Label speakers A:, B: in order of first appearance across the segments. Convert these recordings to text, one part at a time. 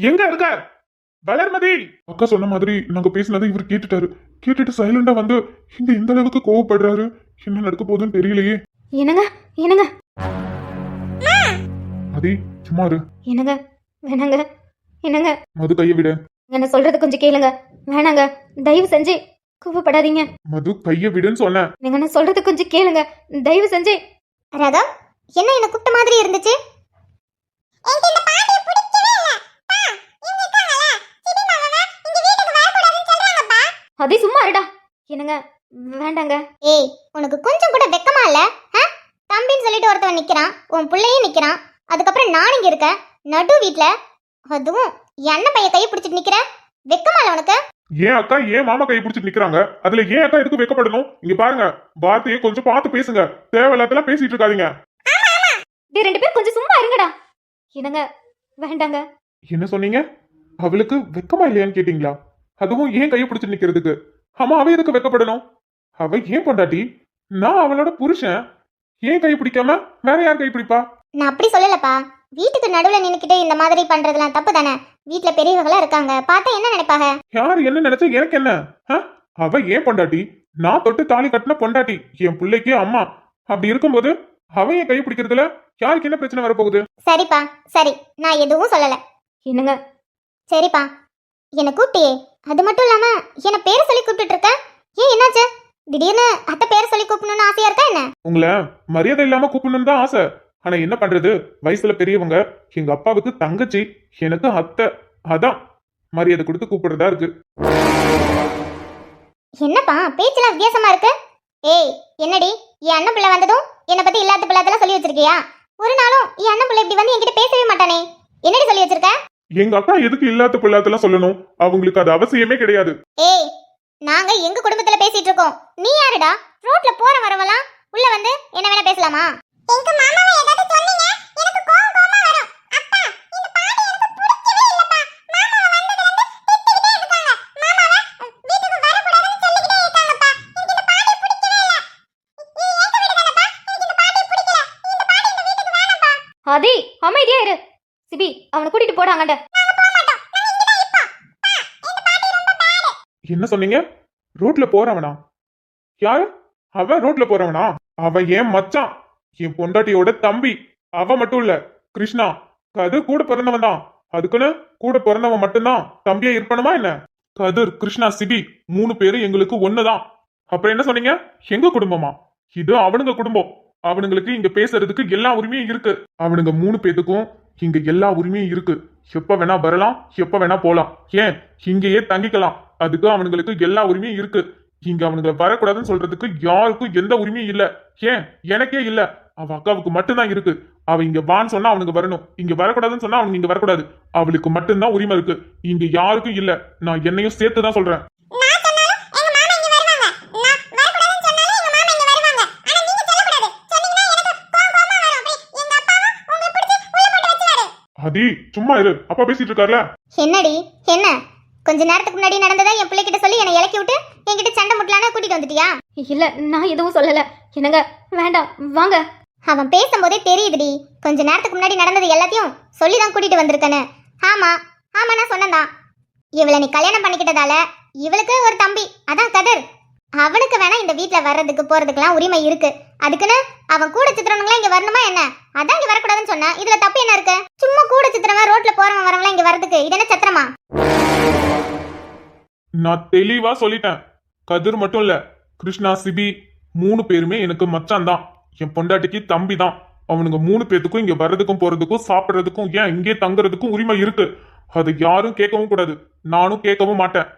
A: எங்க இருக்க வளர்மதி? அக்கா சொன்ன மாதிரி நாங்க பேசினதை இவர் கேட்டுட்டாரு. கேட்டுட்டு சைலண்டா வந்து இங்க இந்த அளவுக்கு கோவப்படுறாரு. என்ன நடக்க போகுதுன்னு தெரியலையே.
B: என்னங்க என்னங்க
A: மதி சும்மா இரு.
B: என்னங்க வேணாங்க. என்னங்க
A: மது கையை விட.
B: என்ன சொல்றது கொஞ்சம் கேளுங்க. வேணாங்க, தயவு செஞ்சு கோவப்படாதீங்க.
A: மது கையை விடுன்னு சொன்னேன்.
B: நீங்க நான் சொல்றது கொஞ்சம் கேளுங்க, தயவு செஞ்சு.
C: ரகம் என்ன கூப்பிட்ட மாதிரி இருந்துச்சு.
B: அதே சும்மா இருடா. என்னங்க வேண்டாங்க.
C: ஏய், உனக்கு கொஞ்சம் கூட வெக்கமா இல்ல? தம்பின்னு சொல்லிட்டு ஒருத்தவன் நிக்கிறான், உன் பிள்ளையும் நிக்கிறான், அதுக்கப்புறம் நான் இங்க இருக்க நடு வீட்ல, அதுவும் எண்ணெய் பைய கையை பிடிச்சிட்டு நிக்கிற. வெக்கமா இல்ல உனக்கு?
A: ஏன் அக்கா ஏன் மாமா கையை பிடிச்சிட்டு நிக்கிறாங்க? அதுல ஏன் அக்கா எதுக்கு வெக்கப்படணும்? இங்க பாருங்க, வார்த்தையை கொஞ்சம் பார்த்து பேசுங்க. தேவையில்லாதெல்லாம் பேசிட்டு இருக்காதீங்க.
B: ரெண்டு பேரும் கொஞ்சம் சும்மா இருங்கடா. என்னங்க வேண்டாங்க.
A: என்ன சொன்னீங்க? அவளுக்கு வெக்கமா இல்லையான்னு கேட்டீங்களா? அதுவும் ஏன் கையை பிடிச்சிட்டு நிக்கிறதுக்கு? ஆமா, அவ எதுக்கு வெக்கப்படணும்? அவ ஏன் பொண்டாட்டி, நான் அவளோட புருஷன். ஏன் கை பிடிக்காம வேற யார் கை பிடிப்பா?
C: நான் அப்படி சொல்லலப்பா. வீட்டுக்கு நடுவுல நின்னுக்கிட்டு இந்த மாதிரி பண்றதெல்லாம் தப்பு தானே. வீட்டுல பெரியவங்களா இருக்காங்க, பார்த்தா என்ன நினைப்பாங்க?
A: யார் என்ன நினைச்சா எனக்கு என்ன? அவ ஏன் பொண்டாட்டி, நான் தொட்டு தாலி கட்டின பொண்டாட்டி, என் பிள்ளைக்கு அம்மா. அப்படி இருக்கும்போது அவன் என் கை பிடிக்கிறதுல யாருக்கு என்ன பிரச்சனை வரப்போகுது?
C: சரிப்பா சரி, நான் எதுவும் சொல்லல.
B: என்னங்க?
C: சரிப்பா, என்ன கூப்பிட்டியே, அது மட்டும் இல்லாம என்ன பேரை சொல்லி கூப்பிட்டு இருக்க. ஏன் என்னாச்சு? திடீர்னு அத்தை பேரை சொல்லி கூப்பிடணும்னு ஆசையா இருக்கா என்ன?
A: உங்களை மரியாதை இல்லாம கூப்பிடணும்னு தான் ஆசை. ஆனா என்ன பண்றது, வயசுல பெரியவங்க, எங்க அப்பாவுக்கு தங்கச்சி, எனக்கு அத்தை, அதான் மரியாதை கொடுத்து கூப்பிடுறதா இருக்கு.
C: என்னப்பா பேச்செல்லாம் வித்தியாசமா இருக்கு. ஏய், என்னடி என் அண்ணன் பிள்ளை வந்ததும் என்னை பத்தி இல்லாத பிள்ளாதெல்லாம் சொல்லி வச்சிருக்கியா? ஒரு நாளும் என் அண்ணன் பிள்ளை இப்படி வந்து என்கிட்ட பேசவே மாட்டானே. என்னடி சொல்லி வச்சிருக்க?
A: எங்க அக்கா எதுக்கு இல்லாத பிள்ளாத்தெல்லாம் சொல்லணும்? அவங்களுக்கு அது அவசியமே கிடையாது.
C: ஏய், நாங்க எங்க குடும்பத்துல பேசிட்டு இருக்கோம். நீ யாருடா? ரோட்ல போற வரவலாம் உள்ள வந்து என்ன வேணா பேசலாமா? எங்க மாமாவை ஏதாவது சொன்னீங்க எனக்கு கோவமா வரும். அப்பா, இந்த பாட்டி எனக்கு பிடிக்கவே இல்லப்பா. மாமாவை வந்ததுல இருந்து திட்டிட்டே இருக்காங்க. மாமாவை வீட்டுக்கு வர கூடாதுன்னு சொல்லிட்டே இருக்காங்கப்பா. எனக்கு இந்த பாட்டி பிடிக்கவே இல்ல. இது ஏங்க வீடு தானப்பா? எனக்கு இந்த பாட்டி பிடிக்கல. இந்த பாட்டி இந்த வீட்டுக்கு வேணாம்ப்பா.
B: ஆதி அமைதியா இரு. சிபி அவனை கூட்டிட்டு போடாங்கண்ட.
C: நாங்க போக மாட்டோம். நாங்க இங்க தான் இருப்போம். பா, இந்த பாட்டி ரொம்ப பேடு.
A: என்ன சொன்னீங்க? ரோட்ல போறவனா? யாரு அவன்? ரோட்ல போறவனா? அவன் ஏன் மச்சான், என் பொண்டாட்டியோட தம்பி. அவ மட்டும் இல்ல, கிருஷ்ணா கதிர் கூட பிறந்தவன் தான். அதுக்குன்னு கூட பிறந்தவன் மட்டும்தான் தம்பியா இருப்பணுமா என்ன? கதிர், கிருஷ்ணா, சிபி 3 பேரும் எங்களுக்கு ஒண்ணுதான். அப்புறம் என்ன சொன்னீங்க? எங்க குடும்பமா? இது அவனுங்க குடும்பம். அவனுங்களுக்கு இங்க பேசுறதுக்கு எல்லா உரிமையும் இருக்கு. அவனுங்க 3 பேத்துக்கும் இங்க எல்லா உரிமையும் இருக்கு. எப்ப வேணா வரலாம், எப்ப வேணா போலாம். ஏன் இங்கேயே தங்கிக்கலாம். அதுக்கு அவனுங்களுக்கு எல்லா உரிமையும் இருக்கு. இங்க அவனுங்களை வரக்கூடாதுன்னு சொல்றதுக்கு யாருக்கும் எந்த உரிமையும் இல்ல. ஏன் எனக்கே இல்ல, அவ அக்காவுக்கு மட்டும்தான் இருக்கு. அவ இங்க வான்னு சொன்னா அவனுக்கு வரணும், இங்க வரக்கூடாதுன்னு சொன்னா அவனுக்கு இங்க வரக்கூடாது. அவளுக்கு மட்டும்தான் உரிமை இருக்கு, இங்க யாருக்கும் இல்ல. நான் என்னையும் சேர்த்துதான் சொல்றேன். அதி சும்மா இரு, அப்பா பேசிட்டு இருக்காருல.
C: என்னடி என்ன? கொஞ்ச நேரத்துக்கு முன்னாடி நடந்ததா என் பிள்ளைகிட்ட சொல்லி என்னை இலக்கி விட்டு என்கிட்ட சண்டை முட்டலான கூட்டிட்டு வந்துட்டியா?
B: இல்ல, நான் எதுவும் சொல்லல. என்னங்க வேண்டாம், வாங்க.
C: அவன் பேசும்போதே தெரியுதுடி, கொஞ்ச நேரத்துக்கு முன்னாடி நடந்தது எல்லாத்தையும் சொல்லிதான் கூட்டிட்டு வந்திருக்கேன்னு. ஆமா ஆமா, நான் சொன்னதான். இவளை நீ கல்யாணம் பண்ணிக்கிட்டதால இவளுக்கு ஒரு தம்பி, அதான் கதிர். அவனுக்கு வேணா இந்த வீட்டுல வர்றதுக்கு போறதுக்கெல்லாம் உரிமை இருக்கு. அதுக்குன்னு அவன் கூட சித்திரவங்களா இங்க வரணுமா என்ன? அதான் இங்க வரக்கூடாதுன்னு சொன்னா இதுல தப்பு என்ன இருக்கு? சும்மா கூட சித்திரவன் ரோட்ல போறவன் வரவங்களா இங்க வர்றதுக்கு இது என்ன சத்திரமா?
A: நான் தெளிவா சொல்லிட்டேன். கதிர் மட்டும் இல்ல, கிருஷ்ணா, சிபி 3 பேருமே எனக்கு மச்சான் தான். என் பொண்டாட்டிக்கு தம்பி தான். அவனுங்க 3 பேத்துக்கும் இங்க வர்றதுக்கும் போறதுக்கும் சாப்பிடுறதுக்கும் ஏன் இங்கே தங்குறதுக்கும் உரிமை இருக்கு. அது யாரும் கேட்கவும் கூடாது, நானும் கேட்கவும் மாட்டேன்.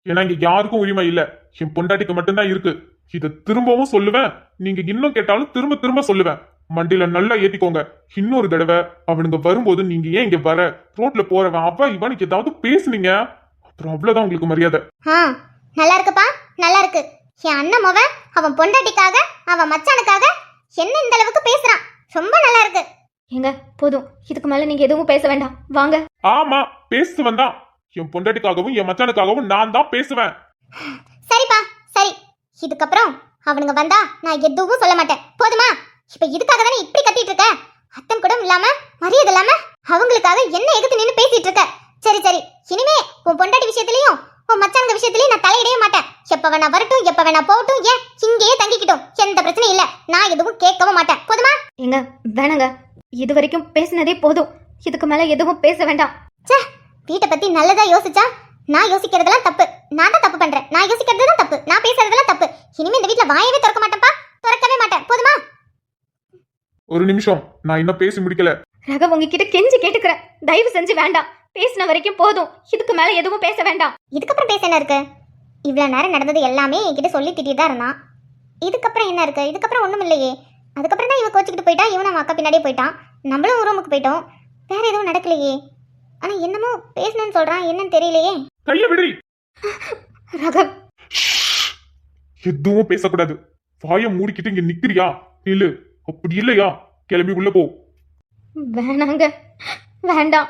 A: ஏன்னா இங்க யாருக்கும் உரிமை இல்ல, என் பொண்டாட்டிக்கு மட்டும்தான் இருக்கு. இத திரும்பவும் சொல்லுவேன், நீங்க இன்னும் கேட்டாலும் திரும்ப திரும்ப சொல்லுவேன். மண்டியில நல்லா ஏத்திக்கோங்க. இன்னொரு தடவை அவனுங்க வரும்போது நீங்க ஏன் இங்க வர, ரோட்ல போறவன் அவ இவனுக்கு ஏதாவது பேசுனீங்க அப்புறம் அவ்வளவுதான் உங்களுக்கு மரியாதை.
C: நல்லா இருக்குப்பா, நல்லா இருக்கு. என் அண்ணன் மவன் அவன் பொண்டாட்டிக்காக அவன் மச்சானுக்காக என்ன இந்த அளவுக்கு பேசுறான். ரொம்ப நல்லா இருக்கு.
B: ஏங்க போதும், இதுக்கு மேல நீங்க எதுவும் பேச வேண்டாம், வாங்க.
A: ஆமா, பேசுவன் தான். என் பொண்டாட்டிக்காகவும் என் மச்சானுக்காகவும் நான் தான் பேசுவேன்.
C: சரிப்பா சரி, இதுக்கப்புறம் அவனுங்க வந்தா நான் எதுவும் சொல்ல மாட்டேன், போதுமா? இப்ப இதுக்காக தானே இப்படி கத்திட்டு இருக்க? அத்தன் கூட இல்லாம மரியாதை இல்லாம அவங்களுக்காக என்ன எதுக்கு நின்னு பேசிட்டு இருக்க? சரி சரி, இனிமே உன் பொண்டாட்டி விஷயத்திலயும் உன் மச்சாங்க விஷயத்திலயும் நான் தலையிடவே மாட்டேன். எப்ப வேணா வரட்டும், எப்ப வேணா போகட்டும், ஏன் இங்கேயே தங்கிக்கிட்டும், எந்த பிரச்சனையும் இல்ல. நான் எதுவும் கேட்கவும் மாட்டேன். போதுமா?
B: எங்க வேணாங்க, இது வரைக்கும் பேசினதே போதும். இதுக்கு மேல எதுவும் பேச வேண்டாம்.
C: ச்சே, வீட்டை பத்தி நல்லதா யோசிச்சா நான் யோசிக்கிறதெல்லாம் தப்பு. நான் தான் தப்பு பண்றேன். நான் யோசிக்கிறது தான் தப்பு, நான் பேசுறதெல்லாம் தப்பு. இனிமே இந்த வீட்ல வாயவே திறக்க மாட்டேன்ப்பா, திறக்கவே மாட்டேன். போதுமா?
A: ஒரு நிமிஷம், நான் இன்னும் பேசி முடிக்கல.
B: ரகம் உங்ககிட்ட கெஞ்சி கேட்டுக்கிறேன், தயவு செஞ்சு வேண்டாம். பேசின வரைக்கும் போதும், இதுக்கு மேல எதுவும் பேச வேண்டாம்.
C: இதுக்கப்புறம் பேச என்ன இருக்கு? இவ்வளவு நேரம் நடந்தது எல்லாமே என்கிட்ட சொல்லி திட்டிட்டு தான் இருந்தான். இதுக்கப்புறம் என்ன இருக்கு? இதுக்கப்புறம் ஒண்ணும் இல்லையே. அதுக்கப்புறம் தான் இவன் கோச்சிக்கிட்டு போயிட்டான், இவன் அவன் அக்கா பின்னாடியே போயிட்டான், நம்மளும் ரூமுக்கு போயிட்டோம். வேற எதுவும் நடக்கலையே. ஆனா என்னமோ பேசணும்னு சொல்றான், என்னன்னு தெரியலையே.
A: கைய விடுறி.
B: ரகம்,
A: எதுவும் பேசக்கூடாது. வாயை மூடிக்கிட்டு இங்க நிக்கிறியா? இல்ல அப்படி இல்லையா கிளம்பி உள்ள போ.
B: வேணாங்க, வேண்டாம்.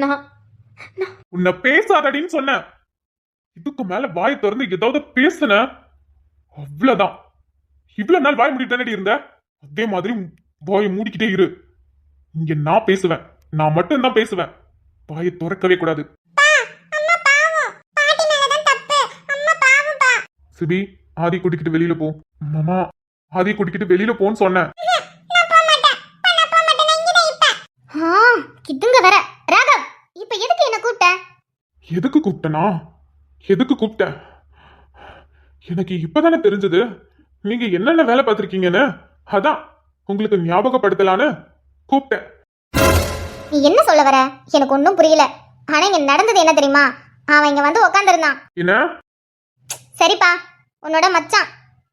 B: நான்
A: உன்னை பேசாதடின்னு சொன்ன. இதுக்கு மேல வாயை திறந்து ஏதாவது பேசுன அவ்வளவுதான். இவ்வளவு நாள் வாய் மூடிட்டு இருந்த, அதே மாதிரி வாயை மூடிக்கிட்டே இரு. இங்க நான் பேசுவேன், நான் மட்டும் தான் பேசுவேன். வாயை திறக்கவே கூடாது. சிபி, ஆதி கூட்டிக்கிட்டு வெளியில போ. மாமா, ஆதி கூட்டிக்கிட்டு வெளியில போன்னு சொன்னேன்.
C: கிட்டுங்க வர. ராகவ், இப்ப எதுக்கு என்ன கூப்பிட்ட?
A: எதுக்கு கூப்பிட்டனா? எதுக்கு கூப்பிட்டேன்? எனக்கு இப்பதானே தெரிஞ்சது நீங்க என்னென்ன வேலை பார்த்திருக்கீங்கன்னு. அதான் உங்களுக்கு ஞாபகப்படுத்தலான்னு கூப்பிட்டேன்.
C: நீ என்ன சொல்ல வர? எனக்கு ஒன்றும் புரியல. ஆனா இங்க நடந்தது என்ன தெரியுமா? அவன் இங்க வந்து உக்காந்துருந்தான்.
A: என்ன?
C: சரிப்பா, உன்னோட மச்சான்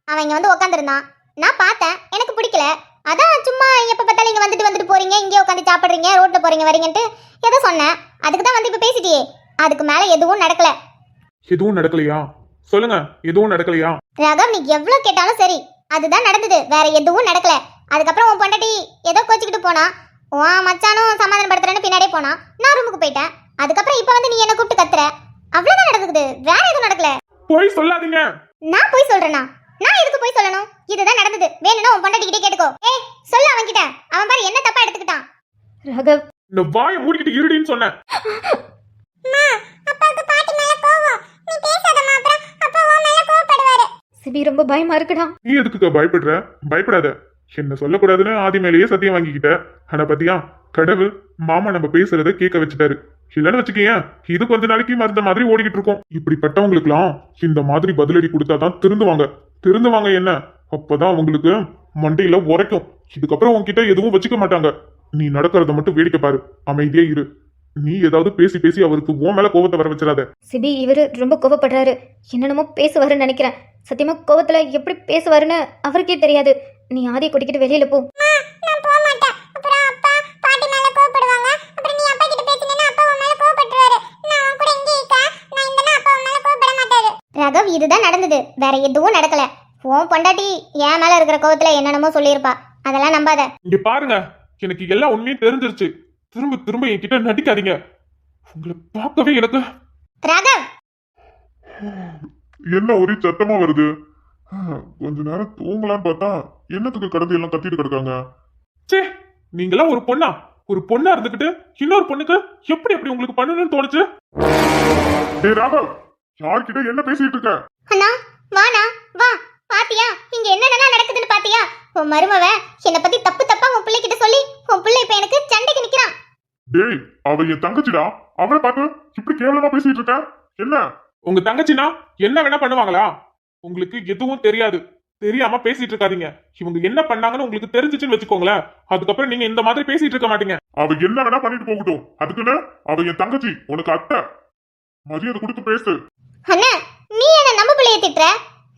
C: அவன் இங்க வந்து உக்காந்துருந்தான். நான் பார்த்தேன், எனக்கு பிடிக்கல. அதான் சும்மா எப்ப பார்த்தாலும் இங்க வந்துட்டு போறீங்க, இங்கே உட்காந்து சாப்பிடுறீங்க, ரோட்ல போறீங்க வரீங்கன்ட்டு ஏதோ சொன்னேன். அதுக்கு தான் வந்து இப்ப பேசிட்டியே. அதுக்கு மேல எதுவும் நடக்கல.
A: எதுவும் நடக்கலையா? சொல்லுங்க, எதுவும் நடக்கலையா?
C: ராகவ், நீ எவ்வளவு கேட்டாலும் சரி, அதுதான் நடந்தது, வேற எதுவும் நடக்கல. அதுக்கப்புறம் உன் பொண்டாட்டி ஏதோ கோச்சிக்கிட்டு போனா, உன் மச்சானும் சமாதானப்படுத்துறேன்னு பின்னாடியே போனா, நான் ரூமுக்கு போயிட்டேன். அதுக்கப்புறம் இப்ப வந்து நீ என்ன கூப்பிட்டு கத்துற. அவ்வளவுதான் நடக்குது, வேற எதுவும் நடக்கல.
A: போய் சொல்லாதீங்க.
C: நான் போய் சொல்றேனா? நான் எதுக்கு போய் சொல்லணும்? இதுதான் நடந்தது. வேணும்னா உன் பொண்டாட்டி கிட்டே கேட்டுக்கோ. ஏய், சொல்ல அவன்கிட்ட. அவன் பாரு என்ன தப்பா எடுத்துக்கிட்டான்.
B: ரகம்,
A: இந்த வாயை மூடிக்கிட்டு இருடின்னு சொன்னேன்.
C: அப்பாவுக்கு பாட்டி மேல கோவம். நீ பேசாதம்மா, அப்புறம் அப்பா உன் மேல கோவப்படுவாரு.
B: சிபி ரொம்ப பயமா இருக்குடா.
A: நீ எதுக்குக்கா பயப்படுற? பயப்படாத. என்ன சொல்லக்கூடாதுன்னு ஆதி மேலேயே சத்தியம் வாங்கிக்கிட்ட. ஆனா பாத்தியா, கடவுள் மாமா நம்ம பேசுறத கேட்க வச்சுட்டாரு. இல்லன்னு வச்சுக்கீங்க, இது கொஞ்ச நாளைக்கு மருந்த மாதிரி ஓடிக்கிட்டு இருக்கோம். இப்படிப்பட்டவங்களுக்குலாம் இந்த மாதிரி பதிலடி கொடுத்தாதான் திருந்துவாங்க. திருந்துவாங்க என்ன? அப்பதான் அவங்களுக்கு மண்டையில உரைக்கும். இதுக்கப்புறம் உன்கிட்ட எதுவும் வச்சுக்க மாட்டாங்க. நீ நடக்கிறத மட்டும் வேடிக்கை பாரு, அமைதியே இரு. நீ ஏதாவது பேசி பேசி அவருக்கு உன் மேல கோபத்தை வர வச்சிடாத.
B: சிபி, இவரு ரொம்ப கோவப்படுறாரு. என்னென்னமோ பேசுவாருன்னு நினைக்கிறேன். சத்தியமா கோவத்துல எப்படி பேசுவாருன்னு அவருக்கே தெரியாது. நீ ஆதியை கூட்டிக்கிட்டு வெளியில போ.
C: நான் போக மாட்டேன். அப்புறம் அப்பா பாட்டி மேல கோவப்படுவாங்க. அப்புறம் நீ அப்பா கிட்ட பேசினேன்னா அப்பா உன் மேல கோவப்படுவாரு. நான் உன் கூட இங்கே இருக்க. நான் இந்தனா அப்பா உன் மேல கோவப்பட மாட்டாரு. ராகவ், இதுதான் நடந்தது, வேற எதுவும் நடக்கல. உன் பொண்டாட்டி என் மேல இருக்கிற கோவத்துல என்னென்னமோ சொல்லியிருப்பா, அதெல்லாம் நம்பாத.
A: இங்க பாருங்க, எனக்கு எல்லா உண்மையும் தெரிஞ்சிருச்சு. திரும்ப திரும்ப என்கிட்ட நடிக்காதீங்க. உங்களை பார்க்கவே எனக்கு.
C: ராகவ்,
D: என்ன ஒரே சத்தமா வருது? கொஞ்ச நேரம் தூங்கலான்னு பார்த்தா என்னத்துக்கு கடந்து எல்லாம் கத்திட்டு கிடக்காங்க?
A: சே, நீங்களாம் ஒரு பொண்ணா? ஒரு பொண்ணா இருந்துகிட்டு இன்னொரு பொண்ணுக்கு எப்படி எப்படி உங்களுக்கு பண்ணணும்னு தோணுச்சு?
D: டேய் ராகவ், யார்கிட்ட என்ன பேசிட்டு இருக்க?
C: அண்ணா வாண்ணா வா. பாத்தியா இங்க என்னென்னலாம் நடக்குதுன்னு பாத்தியா? உன் மருமவ என்னை பத்தி தப்பு தப்பா உன் பிள்ளைகிட்ட சொல்லி உன் பிள்ளை இப்ப எனக்கு சண்டைக்கு நிக்கிறான்.
D: டேய், அவ என் தங்கச்சிடா. அவளை பார்த்து இப்படி கேவலமா பேசிட்டு இருக்க? என்ன?
A: உங்க தங்கச்சினா என்ன வேணா பண்ணுவாங்களா? உங்களுக்கு எதுவும் தெரியாது. தெரியாம பேசிட்டு இருக்காதீங்க. இவங்க என்ன பண்ணாங்கன்னு உங்களுக்கு தெரிஞ்சிச்சுன்னு வச்சுக்கோங்களேன், அதுக்கப்புறம் நீங்க இந்த மாதிரி பேசிட்டு இருக்க மாட்டீங்க.
D: அவ என்ன வேணா பண்ணிட்டு போகட்டும். அதுக்குன்னு அவ என் தங்கச்சி, உனக்கு அத்தை. மரியாதை கொடுத்து பேசு.
C: அண்ணா, நீ என்ன நம்ம பிள்ளைய திட்டுற?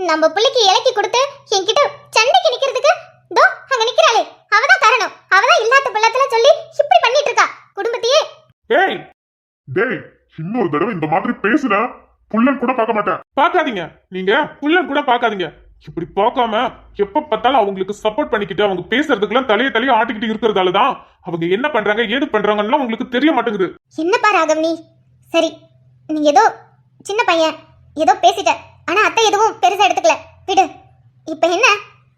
C: நம்ம பிள்ளைக்கு இலக்கி கொடுத்து என்கிட்ட சண்டைக்கு நிக்கிறதுக்கு தோ அங்க நிக்கிறாளே, அவதான் காரணம். அவதான் இல்லாத பிள்ளைத்துல சொல்லி இப்படி பண்ணிட்டு இருக்கா குடும்பத்தையே.
A: ஏய்,
D: டேய், இன்னொரு தடவை இந்த மாதிரி பேசுன புள்ளன் கூட பார்க்க மாட்டேன்.
A: பார்க்காதீங்க. நீங்க புள்ளன் கூட பார்க்காதீங்க. இப்படி பார்க்காம எப்ப பார்த்தாலும் அவங்களுக்கு சப்போர்ட் பண்ணிக்கிட்டு அவங்க பேசுறதுக்குலாம் தலையை ஆட்டிக்கிட்டு இருக்கிறதாலதான் அவங்க என்ன பண்றாங்க ஏது பண்றாங்கன்னு உங்களுக்கு தெரிய மாட்டேங்குது.
C: என்னப்பா ராகவ் நீ? சரி, நீ ஏதோ சின்ன பையன் ஏதோ பேசிட்ட, ஆனா அத்தை எதுவும் பெருசா எடுத்துக்கல, விடு. இப்ப என்ன,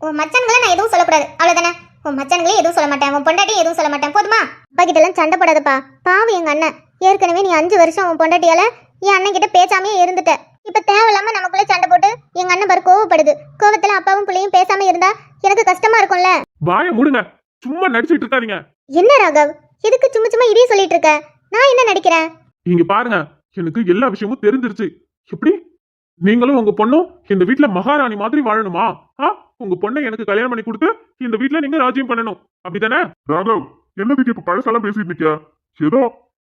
C: உன் மச்சான்களை நான் எதுவும் சொல்லக்கூடாது, அவ்வளவுதானே? உன் மச்சான்களே எதுவும் சொல்ல மாட்டேன், உன் பொண்டாட்டியும் எதுவும் சொல்ல மாட்டேன், போதுமா? அப்பா கிட்ட எல்லாம் சண்டை போடாதப்பா. பாவம் எங்க அண்ணன். ஏற்கனவே நீ 5 வருஷம் உன் பொண்டாட்டியால என் அண்ணன் கிட்ட பேசாமே இருந்துட்ட. இப்ப தேவையில்லாம நமக்குள்ள சண்டை போட்டு எங்க அண்ணன் பாரு கோவப்படுது. கோவத்துல அப்பாவும் பிள்ளையும் பேசாம இருந்தா எனக்கு கஷ்டமா இருக்கும்ல.
A: வாயை மூடுங்க, சும்மா நடிச்சிட்டு இருக்காதீங்க.
C: என்ன ராகவ், எதுக்கு சும்மா சும்மா இதே சொல்லிட்டு இருக்க? நான் என்ன நடிக்கிறேன்?
A: இங்க பாருங்க, எனக்கு எல்லா விஷயமும் தெரிஞ்சிருச்சு. எப்படி நீங்களும் உங்க பொண்ணும் இந்த வீட்ல மகாராணி மாதிரி வாழணுமா? உங்க பொண்ணை எனக்கு கல்யாணம் பண்ணி கொடுத்து இந்த வீட்ல நீங்க ராஜ்யம் பண்ணணும், அப்படித்தானே?
D: ராகவ், என்னதுக்கு இப்ப பழசெல்லாம் பேசிட்டு நிக்க? ஏதோ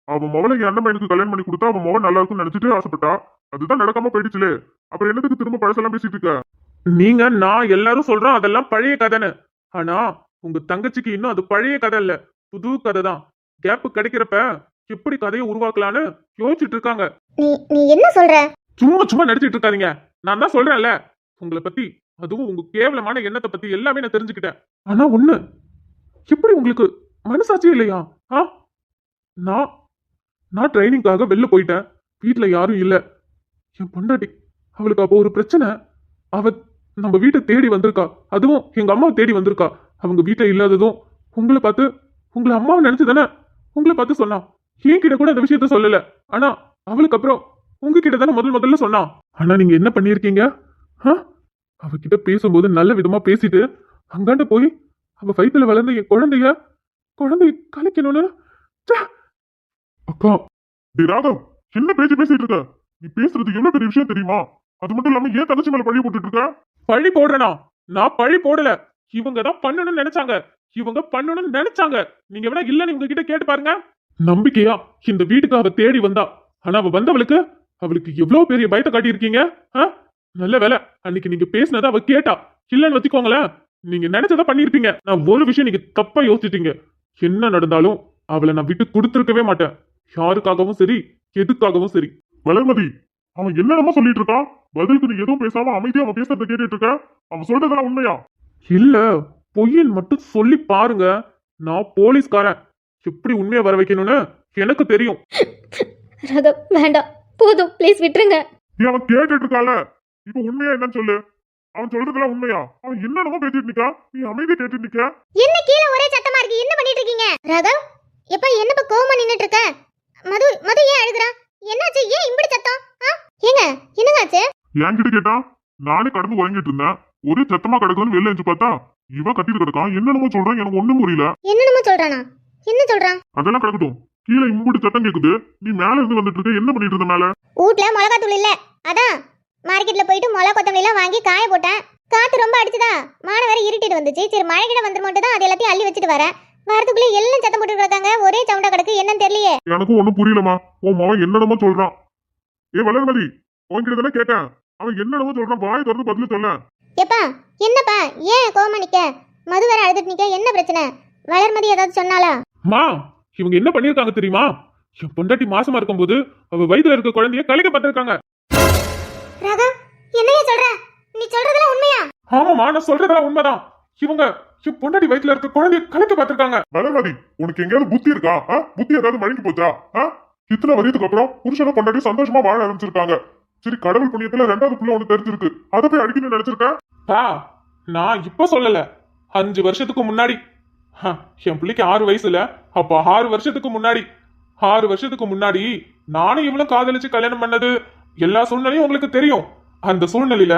D: அவன் மவளை என் அண்ணன் பையனுக்கு கல்யாணம் பண்ணி கொடுத்தா அவன் மவன் நல்லா இருக்கும்னு நினைச்சிட்டு ஆசைப்பட்டா. அதுதான் நடக்காம போயிடுச்சுலே. அப்புறம் என்னதுக்கு திரும்ப பழசெல்லாம் பேசிட்டு இருக்க?
A: நீங்க நான் எல்லாரும் சொல்றோம் அதெல்லாம் பழைய கதைன்னு. ஆனா உங்க தங்கச்சிக்கு இன்னும் அது பழைய கதை இல்ல, புது கதை தான். கேப் கிடைக்கிறப்ப எப்படி கதையை உருவாக்கலான்னு யோசிச்சுட்டு இருக்காங்க.
C: நீ நீ என்ன சொல்ற?
A: சும்மா சும்மா நடிச்சிட்டு இருக்காதீங்க. நான் தான் சொல்றேன்ல, உங்களை பத்தி, அதுவும் உங்க கேவலமான எண்ணத்தை பத்தி எல்லாமே நான் தெரிஞ்சுக்கிட்டேன். ஆனா ஒண்ணு, எப்படி உங்களுக்கு மனசாட்சி இல்லையா? நான் நான் ட்ரைனிங்காக வெளில போயிட்டேன், வீட்டுல யாரும் இல்ல. என் பொண்டாட்டி, அவளுக்கு அப்போ ஒரு பிரச்சனை. அவ நம்ம வீட்டை தேடி வந்திருக்கா, அதுவும் எங்க அம்மாவை தேடி வந்திருக்கா. அவங்க வீட்டுல இல்லாததும் உங்களை பார்த்து, உங்களை அம்மாவை நினைச்சு தானே உங்களை பார்த்து சொன்னா. என்கிட்ட கூட அந்த விஷயத்த சொல்லல. ஆனா அவளுக்கு அப்புறம் உங்ககிட்ட தானே முதல்ல சொன்னா. ஆனா நீங்க என்ன பண்ணிருக்கீங்க? அவகிட்ட பேசும்போது நல்ல விதமா பேசிட்டு அங்காண்ட போய் அவ வயித்துல வளர்ந்த என் குழந்தைய கலைக்கணும்னு.
D: அக்கா, டேய் ராகவ், என்ன பேச்சு பேசிட்டு இருக்க? நீ பேசுறது எவ்வளவு பெரிய விஷயம் தெரியுமா? அது மட்டும் இல்லாம ஏன் தங்கச்சி மேல பழி போட்டுட்டு இருக்க?
A: பழி போடுறேனா? நான் பழி போடல. இவங்க தான் பண்ணணும்னு நினைச்சாங்க. நீங்க வேணா இல்லன்னு இவங்க கிட்ட கேட்டு பாருங்க. நம்பிக்கையா இந்த வீட்டுக்கு அவ தேடி வந்தா. ஆனா அவ வந்தவளுக்கு எவ்வளவு பெரிய பயத்தை காட்டியிருக்கீங்க. நல்ல வேலை அன்னைக்கு நீங்க பேசினதை அவ கேட்டா. இல்லன்னு வச்சுக்கோங்களேன், நீங்க நினைச்சதை பண்ணிருப்பீங்க. நான் ஒரு விஷயம் நீங்க தப்பா யோசிச்சிட்டீங்க. என்ன நடந்தாலும் அவளை நான் விட்டு கொடுத்துருக்கவே மாட்டேன், யாருக்காகவும் சரி, எதுக்காகவும் சரி.
D: வளர்மதி, அவன் என்னென்னமோ சொல்லிட்டு இருக்கான். பதிலுக்கு நீ எதுவும் பேசாம அமைதியா அவன் பேசுறத கேட்டுட்டு இருக்க. அவன் சொல்றதெல்லாம் உண்மையா?
A: இல்ல, பொய்யன் மட்டும் சொல்லி பாருங்க. நான் போலீஸ்காரன், எப்படி உண்மையை வர வைக்கணும்னு எனக்கு தெரியும்.
B: ராகவ் வேண்டாம், போதும், ப்ளீஸ் விட்டுருங்க.
D: நீ அவன் கேட்டுட்டு இருக்கால, இப்ப உண்மையா என்னன்னு சொல்லு. அவன் சொல்றதெல்லாம் உண்மையா? அவன் என்னென்னமோ பேசிட்டு நிக்கா, நீ அமைதியா கேட்டுட்டு நிக்க.
C: என்ன கீழே ஒரே சத்தமா இருக்கு, என்ன பண்ணிட்டு இருக்கீங்க? ராகவ், எப்ப என்னப்பா கோவமா நின்னுட்டு இருக்க? மது மது ஏன் அழுகுறா? என்னாச்சு? ஏன் இப்படி சத்தம்? ஏங்க என்னங்காச்சு?
D: என்கிட்ட கேட்டா நானே கடந்து வாங்கிட்டு இருந்தேன். ஒரே சத்தமா கிடக்குன்னு வெளில எஞ்சி பார்த்தா இவ கட்டிட்டு கிடக்கான். என்னென்னமோ சொல்றான், எனக்கு ஒண்ணும் புரியல.
C: என்னென்னமோ சொல்றானா? என்ன சொல்றான்?
D: அதெல்லாம் கிடக்கட்டும், கீழே இம்புட்டு சத்தம் கேக்குது. நீ மேல இருந்து வந்துட்டு இருக்க, என்ன பண்ணிட்டு இருந்த மேல?
C: வீட்ல மிளகா தூள் இல்ல, அதான் மார்க்கெட்ல போயிட்டு மிளகா கொத்தமல்லி எல்லாம் வாங்கி காய போட்டேன். காத்து ரொம்ப அடிச்சுதா, மான வேற இருட்டிட்டு வந்துச்சு. சரி மழை கிட்ட வந்துருமோட்டு தான் அது எல்லாத்தையும் அள்ளி வச்சுட்டு வரேன். வரதுக்குள்ள எல்லாம் சத்தம் போட்டு கிடக்காங்க, ஒரே சவுண்டா கிடக்கு. என்னன்னு தெரியலையே.
D: எனக்கும் ஒண்ணும் புரியலமா. உன் மகன் என்னென்னமோ சொல்றான். வளர்மதி, உன்கிட்ட தானே கேட்டேன். அவன் என்னென்னமோ சொல்றான், வாயை திறந்து பதில சொல்ல.
C: எப்பா என்னப்பா, ஏன் கோவமா நிக்க? மது வேற அழுதுட்டு நிக்க, என்ன பிரச்சனை? வளர்மதி ஏதாவது சொன்னாலா?
A: மா, இவங்க என்ன பண்ணிருக்காங்க தெரியுமா? என் பொண்டாட்டி மாசமா இருக்கும்போது அவ வயித்துல இருக்க குழந்தைய கலைக்க பார்த்திருக்காங்க.
C: ராகவ், என்னைய சொல்ற? நீ சொல்றதெல்லாம் உண்மையா?
A: ஆமாமா, நான் சொல்றதெல்லாம் உண்மைதான். இவங்க என் பொண்டாட்டி வயித்துல இருக்க குழந்தைய கலைக்க பார்த்திருக்காங்க.
D: வளர்மதி, உனக்கு எங்கேயாவது புத்தி இருக்கா? புத்தி ஏதாவது மழுங்கி போச்சா? இத்தனை வருஷத்துக்கு அப்புறம் புருஷனும் பொண்டாட்டி சந்தோஷமா வாழ ஆரம்பிச்சிருக்காங்க. சரி, கடவுள் புண்ணியத்துல 2வது புள்ள ஒண்ணு தெரிஞ்சிருக்கு, அதை போய் அடிக்கணும்னு நினைச்சிருக்க.
A: நான் இப்ப சொல்லல, 5 வருஷத்துக்கு முன்னாடி. என் பிள்ளைக்கு 6 வயசுல, அப்ப 6 வருஷத்துக்கு முன்னாடி நானும் இவளும் காதலிச்சு கல்யாணம் பண்ணது எல்லா சூழ்நிலையும் உங்களுக்கு தெரியும். அந்த சூழ்நிலையில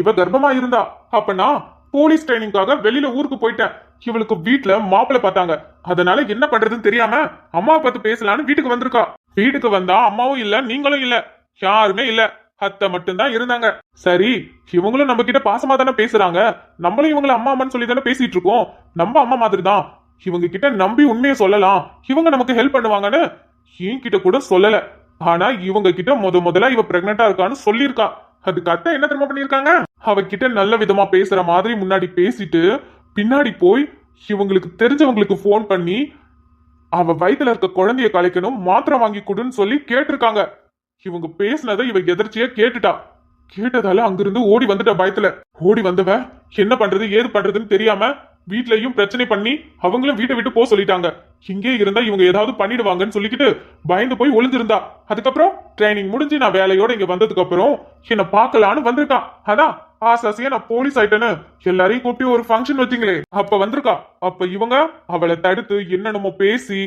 A: இவ கர்ப்பமா இருந்தா. அப்ப நான் போலீஸ் ட்ரைனிங்காக வெளியில ஊருக்கு போயிட்டேன். இவளுக்கு வீட்டுல மாப்பிள்ளை பார்த்தாங்க. அதனால என்ன பண்றதுன்னு தெரியாம அம்மாவை பார்த்து பேசலான்னு வீட்டுக்கு வந்திருக்கா. வீட்டுக்கு வந்தா அம்மாவும் இல்ல, நீங்களும் இல்ல, யாருமே இல்ல, அத்தை மட்டும்தான் இருந்தாங்க. சரி, இவங்களும் நம்ம கிட்ட பாசமா தானே பேசுறாங்க, நம்மளும் இவங்களை அம்மா அம்மான்னு சொல்லி தானே பேசிட்டு இருக்கோம். நம்ம அம்மா மாதிரி தான், இவங்க கிட்ட நம்பி உண்மையை சொல்லலாம், இவங்க நமக்கு ஹெல்ப் பண்ணுவாங்கன்னு என்கிட்ட கூட சொல்லல. ஆனா இவங்க கிட்ட முதல்ல இவ பிரெக்னெண்டா இருக்கான்னு சொல்லியிருக்கா. அதுக்கு அத்தை என்ன தெரியுமா பண்ணிருக்காங்க? அவகிட்ட நல்ல விதமா பேசுற மாதிரி முன்னாடி பேசிட்டு பின்னாடி போய் இவங்களுக்கு தெரிஞ்சவங்களுக்கு போன் பண்ணி அவ வயித்துல இருக்க குழந்தைய கலைக்கணும், மாத்திரை வாங்கி கொடுன்னு சொல்லி கேட்டிருக்காங்க. இவங்க பேசினதை இவ எதிர்ச்சியா கேட்டுட்டா. கேட்டதால அங்கிருந்து ஓடி வந்துட்டா. பயத்துல ஓடி வந்தவ என்ன பண்றது ஏது பண்றதுன்னு தெரியாம வீட்லயும் பிரச்சனை பண்ணி அவங்களும் வீட்டை விட்டு போக சொல்லிட்டாங்க. இங்கே இருந்தா இவங்க ஏதாவது பண்ணிடுவாங்கன்னு சொல்லிக்கிட்டு பயந்து போய் ஒளிஞ்சிருந்தா. அதுக்கப்புறம் ட்ரைனிங் முடிஞ்சு நான் வேலையோட இங்க வந்ததுக்கு அப்புறம் என்ன பார்க்கலான்னு வந்திருக்கான். அதான் ஆசாசியா நான் போலீஸ் ஆயிட்டேன்னு எல்லாரையும் கூப்பிட்டு ஒரு ஃபங்க்ஷன் வச்சீங்களே அப்ப வந்திருக்கா. அப்ப இவங்க அவளை தடுத்து என்னென்னமோ பேசி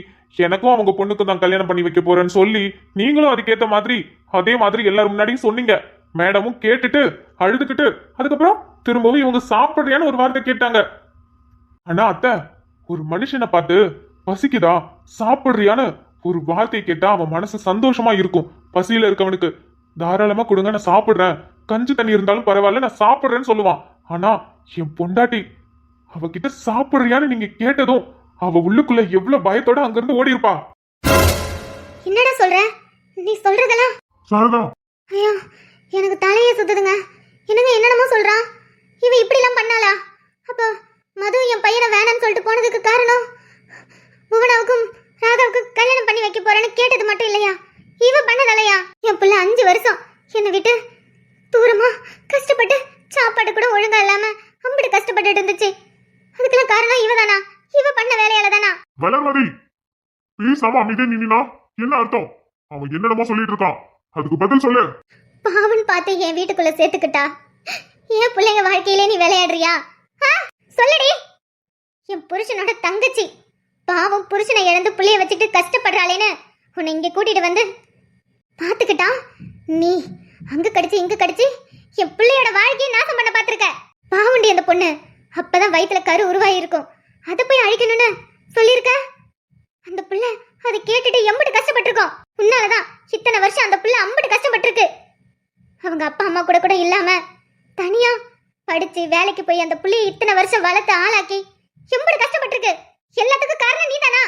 A: எனக்கும் அவங்க பொண்ணுக்கு தான் கல்யாணம் பண்ணி வைக்க போறேன்னு சொல்லி நீங்களும் அதுக்கேத்த மாதிரி அதே மாதிரி எல்லாரும் முன்னாடியும் சொன்னீங்க. மேடமும் கேட்டுட்டு அழுதுகிட்டு அதுக்கப்புறம் திரும்பவும் இவங்க சாப்பிடுறியான்னு ஒரு வார்த்தை கேட்டாங்க. ஆனா அத்தை, ஒரு மனுஷனை பார்த்து பசிக்குதா சாப்பிடுறியான்னு ஒரு வார்த்தை கேட்டா அவன் மனசு சந்தோஷமா இருக்கும். பசியில இருக்கவனுக்கு தாராளமா கொடுங்க, நான் சாப்பிடுறேன், கஞ்சி தண்ணி இருந்தாலும் பரவாயில்ல நான் சாப்பிடுறேன்னு சொல்லுவான். ஆனா என் பொண்டாட்டி அவகிட்ட சாப்பிடுறியான்னு நீங்க கேட்டதும் அவ உள்ளுக்குள்ள எவ்வளவு பயத்தோட அங்கிருந்து ஓடி இருப்பா.
C: என்னடா சொல்ற? நீ சொல்றதெல்லாம்
D: சாரதா,
C: ஐயோ எனக்கு தலையே சுத்துதுங்க. என்னங்க என்னென்னமோ சொல்றான். இவ இப்படிலாம் பண்ணாளா? அப்போ மது என் பையனை வேணான்னு சொல்லிட்டு போனதுக்கு காரணம் புவனாவுக்கும் ராதாவுக்கு கல்யாணம் பண்ணி வைக்க போறேன்னு கேட்டது மட்டும் இல்லையா, இவ பண்ணதலையா? என் பிள்ளை 5 வருஷம் என்னை விட்டு தூரமா கஷ்டப்பட்டு சாப்பாடு கூட ஒழுங்கா இல்லாம அம்பிட்டு கஷ்டப்பட்டு இருந்துச்சு. அதுக்கெல்லாம் காரணம் இவதானா? இவ பண்ண வேலையால தானா?
D: வளர்மதி பேசாம அமைதியா நின்னா என்ன அர்த்தம்? அவன் என்னடமா சொல்லிட்டு இருக்கான், அதுக்கு பதில் சொல்லு.
C: பாவன் பார்த்து என் வீட்டுக்குள்ள சேர்த்துக்கிட்டா என் பிள்ளைங்க வாழ்க்கையிலே நீ விளையாடுறியா? சொல்லுடி. என் புருஷனோட தங்கச்சி பாவம் புருஷனை இழந்து புள்ளைய வச்சுட்டு கஷ்டப்படுறாளேன்னு உன்னை இங்க கூட்டிட்டு வந்து பாத்துக்கிட்டா. நீ அங்க கடிச்சு இங்க கடிச்சு என் பிள்ளையோட வாழ்க்கையை நாசம் பண்ண பாத்திருக்க. பாவுண்டி அந்த பொண்ணு அப்பதான் வயித்துல கரு உருவாகி இருக்கும், அதை போய் அழிக்கணும்னு சொல்லியிருக்க. அந்த பிள்ளை அதை கேட்டுட்டு எம்பிட்டு கஷ்டப்பட்டிருக்கோம். உன்னாலதான் இத்தனை வருஷம் அந்த பிள்ளை அம்பிட்டு கஷ்டப்பட்டிருக்கு. அவங்க அப்பா அம்மா கூட கூட இல்லாம தனியா படிச்சு வேலைக்கு போய் அந்த புள்ளைய இத்தனை வருஷம் வளர்த்து ஆளாக்கி எம்பிட்டு கஷ்டப்பட்டிருக்கு. எல்லாத்துக்கும் காரணம் நீதானா?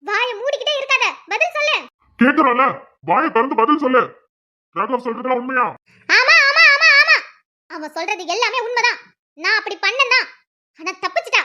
C: வாயை மூடிக்கிட்டே இருக்காத, பதில் சொல்லு.
D: கேக்குறல, வாயை திறந்து பதில் சொல்லு. ராகவ் சொல்றதுலாம் உண்மையா?
C: ஆமா ஆமா ஆமா ஆமா, அவன் சொல்றது எல்லாமே உண்மைதான். நான் அப்படி பண்ணேன்னா ஆனா தப்பிச்சிட்டா.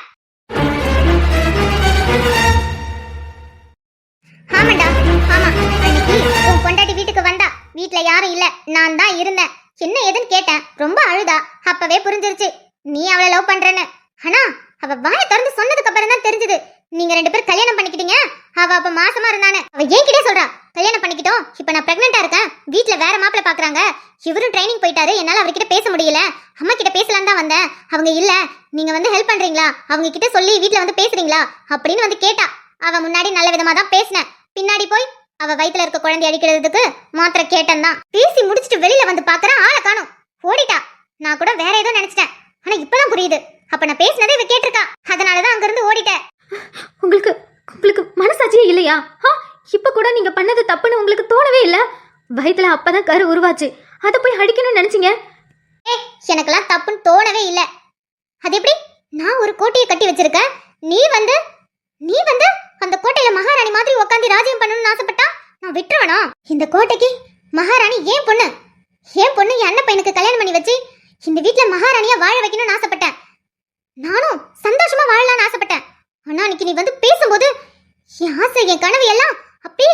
C: ஆமாண்டா ஆமா, அன்னைக்கு உன் பொண்டாட்டி வீட்டுக்கு வந்தா, வீட்ல யாரும் இல்ல, நான் தான் இருந்தேன். என்ன ஏதுன்னு கேட்டேன், ரொம்ப அழுதா. அப்பவே புரிஞ்சிருச்சு நீ அவளை லவ் பண்றேன்னு. ஆனா அவ வாயை திறந்து சொன்னதுக்கு அப்புறம் தான் தெரிஞ்சது நீங்க 2 பேரும் கல்யாணம் பண்ணிக்கிட்டீங்க. அவ அப்ப மாசமா இருந்தானே. அவ என்கிட்டே சொல்றா, கல்யாணம் பண்ணிக்கிட்டோம், இப்ப நான் பிரெக்னெண்டா இருக்கேன், வீட்ல வேற மாப்பிள்ள பாக்குறாங்க, இவரும் ட்ரைனிங் போயிட்டாரு, என்னால அவர்கிட்ட பேச முடியல, அம்மா கிட்ட பேசலாம் தான் வந்தேன், அவங்க இல்ல, நீங்க வந்து ஹெல்ப் பண்றீங்களா, அவங்க கிட்ட சொல்லி வீட்ல வந்து பேசுறீங்களா அப்படின்னு வந்து கேட்டா. அவ முன்னாடி நல்ல விதமா தான் பேசினேன், பின்னாடி போய் அவ வயித்துல இருக்க குழந்தை அடிக்கிறதுக்கு மாத்திரை கேட்டன் தான். பேசி முடிச்சுட்டு வெளியில வந்து பாக்குறேன், ஆளை காணும், ஓடிட்டா. நான் கூட வேற ஏதோ நினைச்சிட்டேன், ஆனா இப்பதான் புரியுது, அப்ப நான் பேசினதே இவ கேட்டிருக்கா, அதனாலதான் அங்க இருந்து ஓடிட்டேன்.
B: உங்களுக்கு உங்களுக்கு மனசாட்சியே இல்லையா? இப்ப கூட நீங்க பண்ணது தப்புன்னு உங்களுக்கு தோணவே இல்ல? வயித்துல அப்பதான் கரு உருவாச்சு, அதை போய் அடிக்கணும்னு நினைச்சீங்க.
C: எனக்கெல்லாம் தப்புன்னு தோணவே இல்ல. அது எப்படி? நான் ஒரு கோட்டையை கட்டி வச்சிருக்கேன், நீ வந்து அந்த கோட்டையில மகாராணி மாதிரி உட்காந்து ராஜ்யம் பண்ணணும்னு ஆசைப்பட்டா நான் விட்டுருவேனா? இந்த கோட்டைக்கு மகாராணி ஏன் பொண்ணு என் அண்ணன் பையனுக்கு கல்யாணம் பண்ணி வச்சு இந்த வீட்டுல மகாராணியா வாழ வைக்கணும்னு ஆசைப்பட்டேன். நானும் சந்தோஷமா வாழலாம்னு ஆசைப்பட்டேன். ஆனா அன்னைக்கு நீ வந்து பேசும்போது என் ஆசை என் கனவு எல்லாம் அப்படியே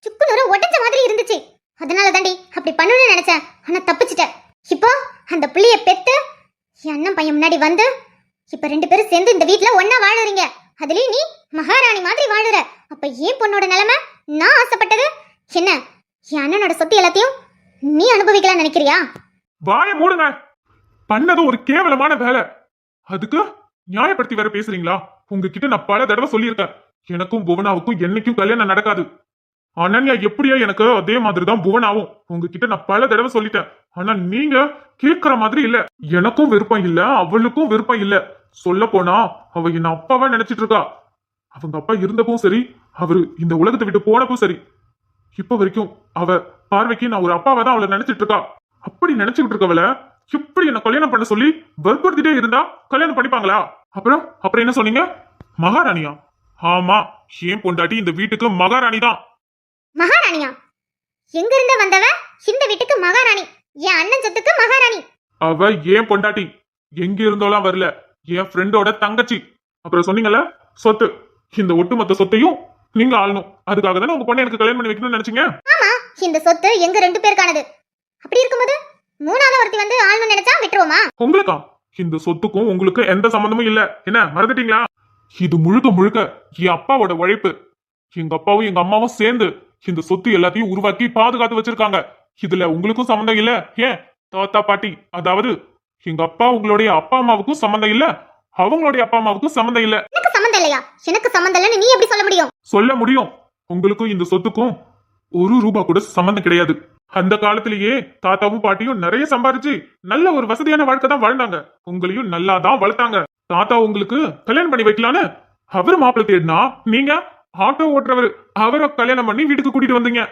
C: சுக்கு நூறு உடைஞ்ச மாதிரி இருந்துச்சு. அதனால தாண்டி அப்படி பண்ணணும்னு நினைச்சேன், ஆனா தப்பிச்சிட்டேன். இப்போ அந்த பிள்ளைய பெத்து என் அண்ணன் பையன் முன்னாடி வந்து இப்ப 2 பேரும் சேர்ந்து இந்த வீட்டுல ஒன்னா வாழுறீங்க. அதுலயும் நீ மகாராணி மாதிரி வாழுற. அப்ப ஏன் பொண்ணோட நிலைமை? நான் ஆசைப்பட்டது என்ன? என் அண்ணனோட சொத்து எல்லாத்தையும் நீ அனுபவிக்கலாம் நினைக்கிறியா?
A: வாயை மூடுங்க. பண்ணது ஒரு கேவலமான வேலை, அதுக்கு நியாயப்படுத்தி வேற பேசுறீங்களா? உங்ககிட்ட நான் பல தடவை சொல்லியிருக்கேன், எனக்கும் புவனாவுக்கும் என்னைக்கும் கல்யாணம் நடக்காது. அனன்யா எப்படியா எனக்கு அதே மாதிரிதான் புவனாவும். உங்ககிட்ட நான் பல தடவை சொல்லிட்டேன், ஆனா நீங்க கேக்குற மாதிரி இல்ல. எனக்கும் விருப்பம் இல்ல, அவளுக்கும் விருப்பம் இல்ல. சொல்ல போனா அவ என்ன அப்பாவா நினைச்சிட்டு இருக்கா. அவங்க அப்பா இருந்தப்பவும் சரி, அவரு இந்த உலகத்தை விட்டு போனப்பவும் சரி, இப்ப வரைக்கும் அவ பார்வைக்கு நான் ஒரு அப்பாவை தான் அவளை நினைச்சிட்டு இருக்கா. அப்படி நினைச்சுக்கிட்டு இருக்கவள எப்படி என்ன கல்யாணம் பண்ண சொல்லி வற்புறுத்திட்டே இருந்தா கல்யாணம் பண்ணிப்பாங்களா? அப்புறம் என்ன சொன்னீங்க? மகாராணியா? ஆமா, ஏன் பொண்டாட்டி இந்த வீட்டுக்கு மகாராணி தான்.
C: மகாராணியா? எங்க இருந்து வந்தவ இந்த வீட்டுக்கு மகாராணி? என் அண்ணன் சொத்துக்கு மகாராணி.
A: அவ ஏன் பொண்டாட்டி, எங்க இருந்தோலாம் வரல, என் ஃப்ரெண்டோட தங்கச்சி. அப்புறம் சொன்னீங்கல்ல சொத்து, இந்த ஒட்டுமொத்த சொத்தையும் நீங்க ஆளணும். அதுக்காக தானே உங்க பொண்ணை எனக்கு கல்யாணம் பண்ணி வைக்கணும்னு நினைச்சீங்க.
C: ஆமா, இந்த சொத்து எங்க 2 பேருக்கானது. அப்படி இருக்கும்போது 3ஆவது ஒருத்தி வந்து ஆளணும்னு நினைச்சா விட்டுருவோமா?
A: உங்களுக்கா? இந்த சொத்துக்கும் உங்களுக்கு எந்த சம்பந்தமும் இல்ல, என்ன மறந்துட்டீங்களா? இது முழுக்க முழுக்க என் அப்பாவோட உழைப்பு. எங்க அப்பாவும் எங்க அம்மாவும் சேர்ந்து இந்த சொத்து எல்லாத்தையும் உருவாக்கி பாதுகாத்து வச்சிருக்காங்க. இதுல உங்களுக்கும் சம்பந்தம் இல்ல. ஏன் தாத்தா பாட்டி, அதாவது எங்க அப்பா உங்களுடைய அப்பா அம்மாவுக்கும் சம்மந்தம் இல்ல, அவங்களுடைய அப்பா அம்மாவுக்கும் சம்மந்தம் இல்ல.
C: எனக்கு சம்மந்தம் இல்லையா? எனக்கு சம்மந்தம் இல்லைன்னு நீ எப்படி சொல்ல முடியும்?
A: சொல்ல முடியும். உங்களுக்கும் இந்த சொத்துக்கும் ஒரு ரூபா கூட சம்மந்தம் கிடையாது. அந்த காலத்திலேயே தாத்தாவும் பாட்டியும் நிறைய சம்பாரிச்சு நல்ல ஒரு வசதியான வாழ்க்கை தான் வாழ்ந்தாங்க. உங்களையும் நல்லா தான் வளர்த்தாங்க. தாத்தா உங்களுக்கு கல்யாணம் பண்ணி வைக்கலான்னு அவர் மாப்பிள்ளை தேடினா, நீங்க ஆட்டோ ஓட்டுறவர் அவரை கல்யாணம் பண்ணி வீட்டுக்கு கூட்டிட்டு வந்தீங்க.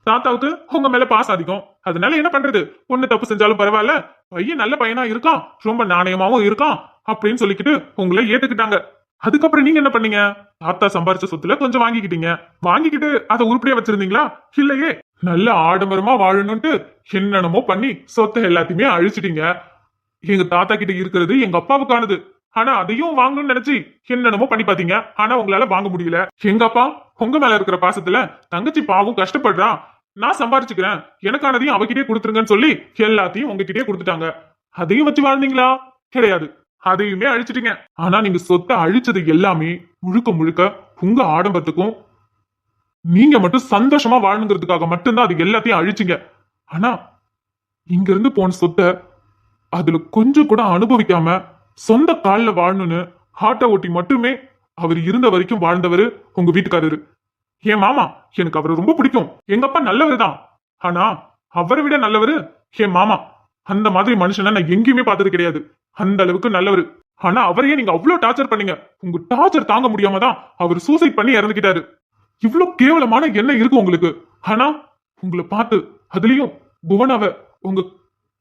A: தாத்தாவுக்கு உங்க மேல பாசம் அதிகம். அதனால என்ன பண்றது, பொண்ணு தப்பு செஞ்சாலும் பரவாயில்ல, பையன் நல்ல பையனா இருக்கான், ரொம்ப நாணயமாவும் இருக்கான் அப்படின்னு சொல்லிக்கிட்டு உங்களை ஏத்துக்கிட்டாங்க. அதுக்கப்புறம் நீங்க என்ன பண்ணீங்க? தாத்தா சம்பாரிச்ச சொத்துல கொஞ்சம் வாங்கிக்கிட்டு அதை உருப்படியா வச்சிருந்தீங்களா? இல்லையே. நல்ல ஆடம்பரமா வாழணும்ட்டு என்னென்னமோ பண்ணி சொத்தை எல்லாத்தையுமே அழிச்சிட்டீங்க. எங்க தாத்தா கிட்ட இருக்கிறது எங்க அப்பாவுக்கானது, ஆனா அதையும் வாங்கணும்னு நினைச்சு என்னென்னமோ பண்ணி பாத்தீங்க. ஆனா உங்களால வாங்க முடியல. எங்க அப்பா உங்க மேல இருக்கிற பாசத்துல தங்கச்சி பாவும் கஷ்டப்படுறான், நான் சம்பாரிச்சுக்கிறேன், எனக்கானதையும் அவகிட்டே கொடுத்துருங்கன்னு சொல்லி எல்லாத்தையும் உங்ககிட்டயே கொடுத்துட்டாங்க. அதையும் வச்சு வாழ்ந்தீங்களா? கிடையாது. அதையுமே அழிச்சிட்டீங்க. ஆனா நீங்க சொத்தை அழிச்சது எல்லாமே முழுக்க முழுக்க உங்க ஆடம்பரத்துக்கும் நீங்க மட்டும் சந்தோஷமா வாழணுங்கிறதுக்காக மட்டும்தான் அது எல்லாத்தையும் அழிச்சிங்க. ஆனா இங்க இருந்து போன சொத்தை அதுல கொஞ்சம் கூட அனுபவிக்காம சொந்த கால்ல வாழணும்னு ஆட்டோ ஓட்டி மட்டுமே அவர் இருந்த வரைக்கும் வாழ்ந்தவரு உங்க வீட்டுக்காரரு. என் மாமா, எனக்கு அவரை ரொம்ப பிடிக்கும். எங்க அப்பா நல்லவரு தான், ஆனா அவரை விட நல்லவரு என் மாமா. அந்த மாதிரி மனுஷனை நான் எங்கேயுமே பார்த்தது கிடையாது. அந்த அளவுக்கு நல்லவரு. ஆனா அவரையே நீங்க அவ்வளவு டார்ச்சர் பண்ணீங்க. உங்க டார்ச்சர் தாங்க முடியாம தான் அவர் சூசைட் பண்ணி இறந்துக்கிட்டாரு. இவ்வளவு கேவலமான எண்ணம் இருக்கு உங்களுக்கு. ஆனா உங்களை பார்த்து, அதுலயும் புவனாவ உங்க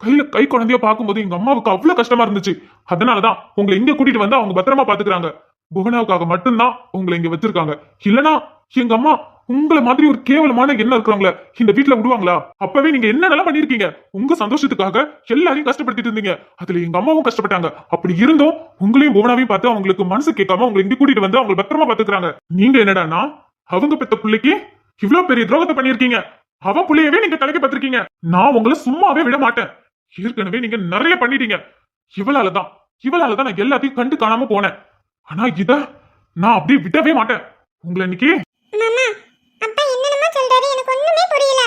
A: கையில கை குழந்தைய பார்க்கும்போது எங்க அம்மாவுக்கு அவ்வளவு கஷ்டமா இருந்துச்சு. அதனாலதான் உங்களை இங்க கூட்டிட்டு வந்து அவங்க பத்திரமா பாத்துக்கிறாங்க. புவனாவுக்காக மட்டும்தான் உங்களை இங்க வச்சிருக்காங்க. இல்லனா எங்க அம்மா உங்களை மாதிரி ஒரு கேவலமான எண்ணம் இருக்கிறவங்கள இந்த வீட்டுல விடுவாங்களா? அப்பவே நீங்க என்னென்னலாம் பண்ணிருக்கீங்க. உங்க சந்தோஷத்துக்காக எல்லாரையும் கஷ்டப்படுத்திட்டு இருந்தீங்க. அதுல எங்க அம்மாவும் கஷ்டப்பட்டாங்க. அப்படி இருந்தும் உங்களையும் புவனாவையும் பார்த்து அவங்களுக்கு மனசு கேட்காம உங்களை இங்க கூட்டிட்டு வந்து அவங்க பத்திரமா பாத்துக்கிறாங்க. நீங்க என்னடானா அவங்க பெத்த பிள்ளைக்கு இவ்வளவு பெரிய துரோகத்தை பண்ணிருக்கீங்க. அவ பிள்ளையவே நீங்க தலைக்கு பார்த்திருக்கீங்க. நான் உங்களை சும்மாவே விட மாட்டேன். ஏற்கனவே நீங்க நிறைய பண்ணிட்டீங்க. இவளாலதான் நான் எல்லாத்தையும் கண்டு காணாம போனேன். ஆனா இத நான் அப்படியே விடவே மாட்டேன். உங்களை இன்னைக்கு
C: மாமா, அப்பா என்னென்னமோ சொல்றாரு, எனக்கு ஒண்ணுமே புரியல.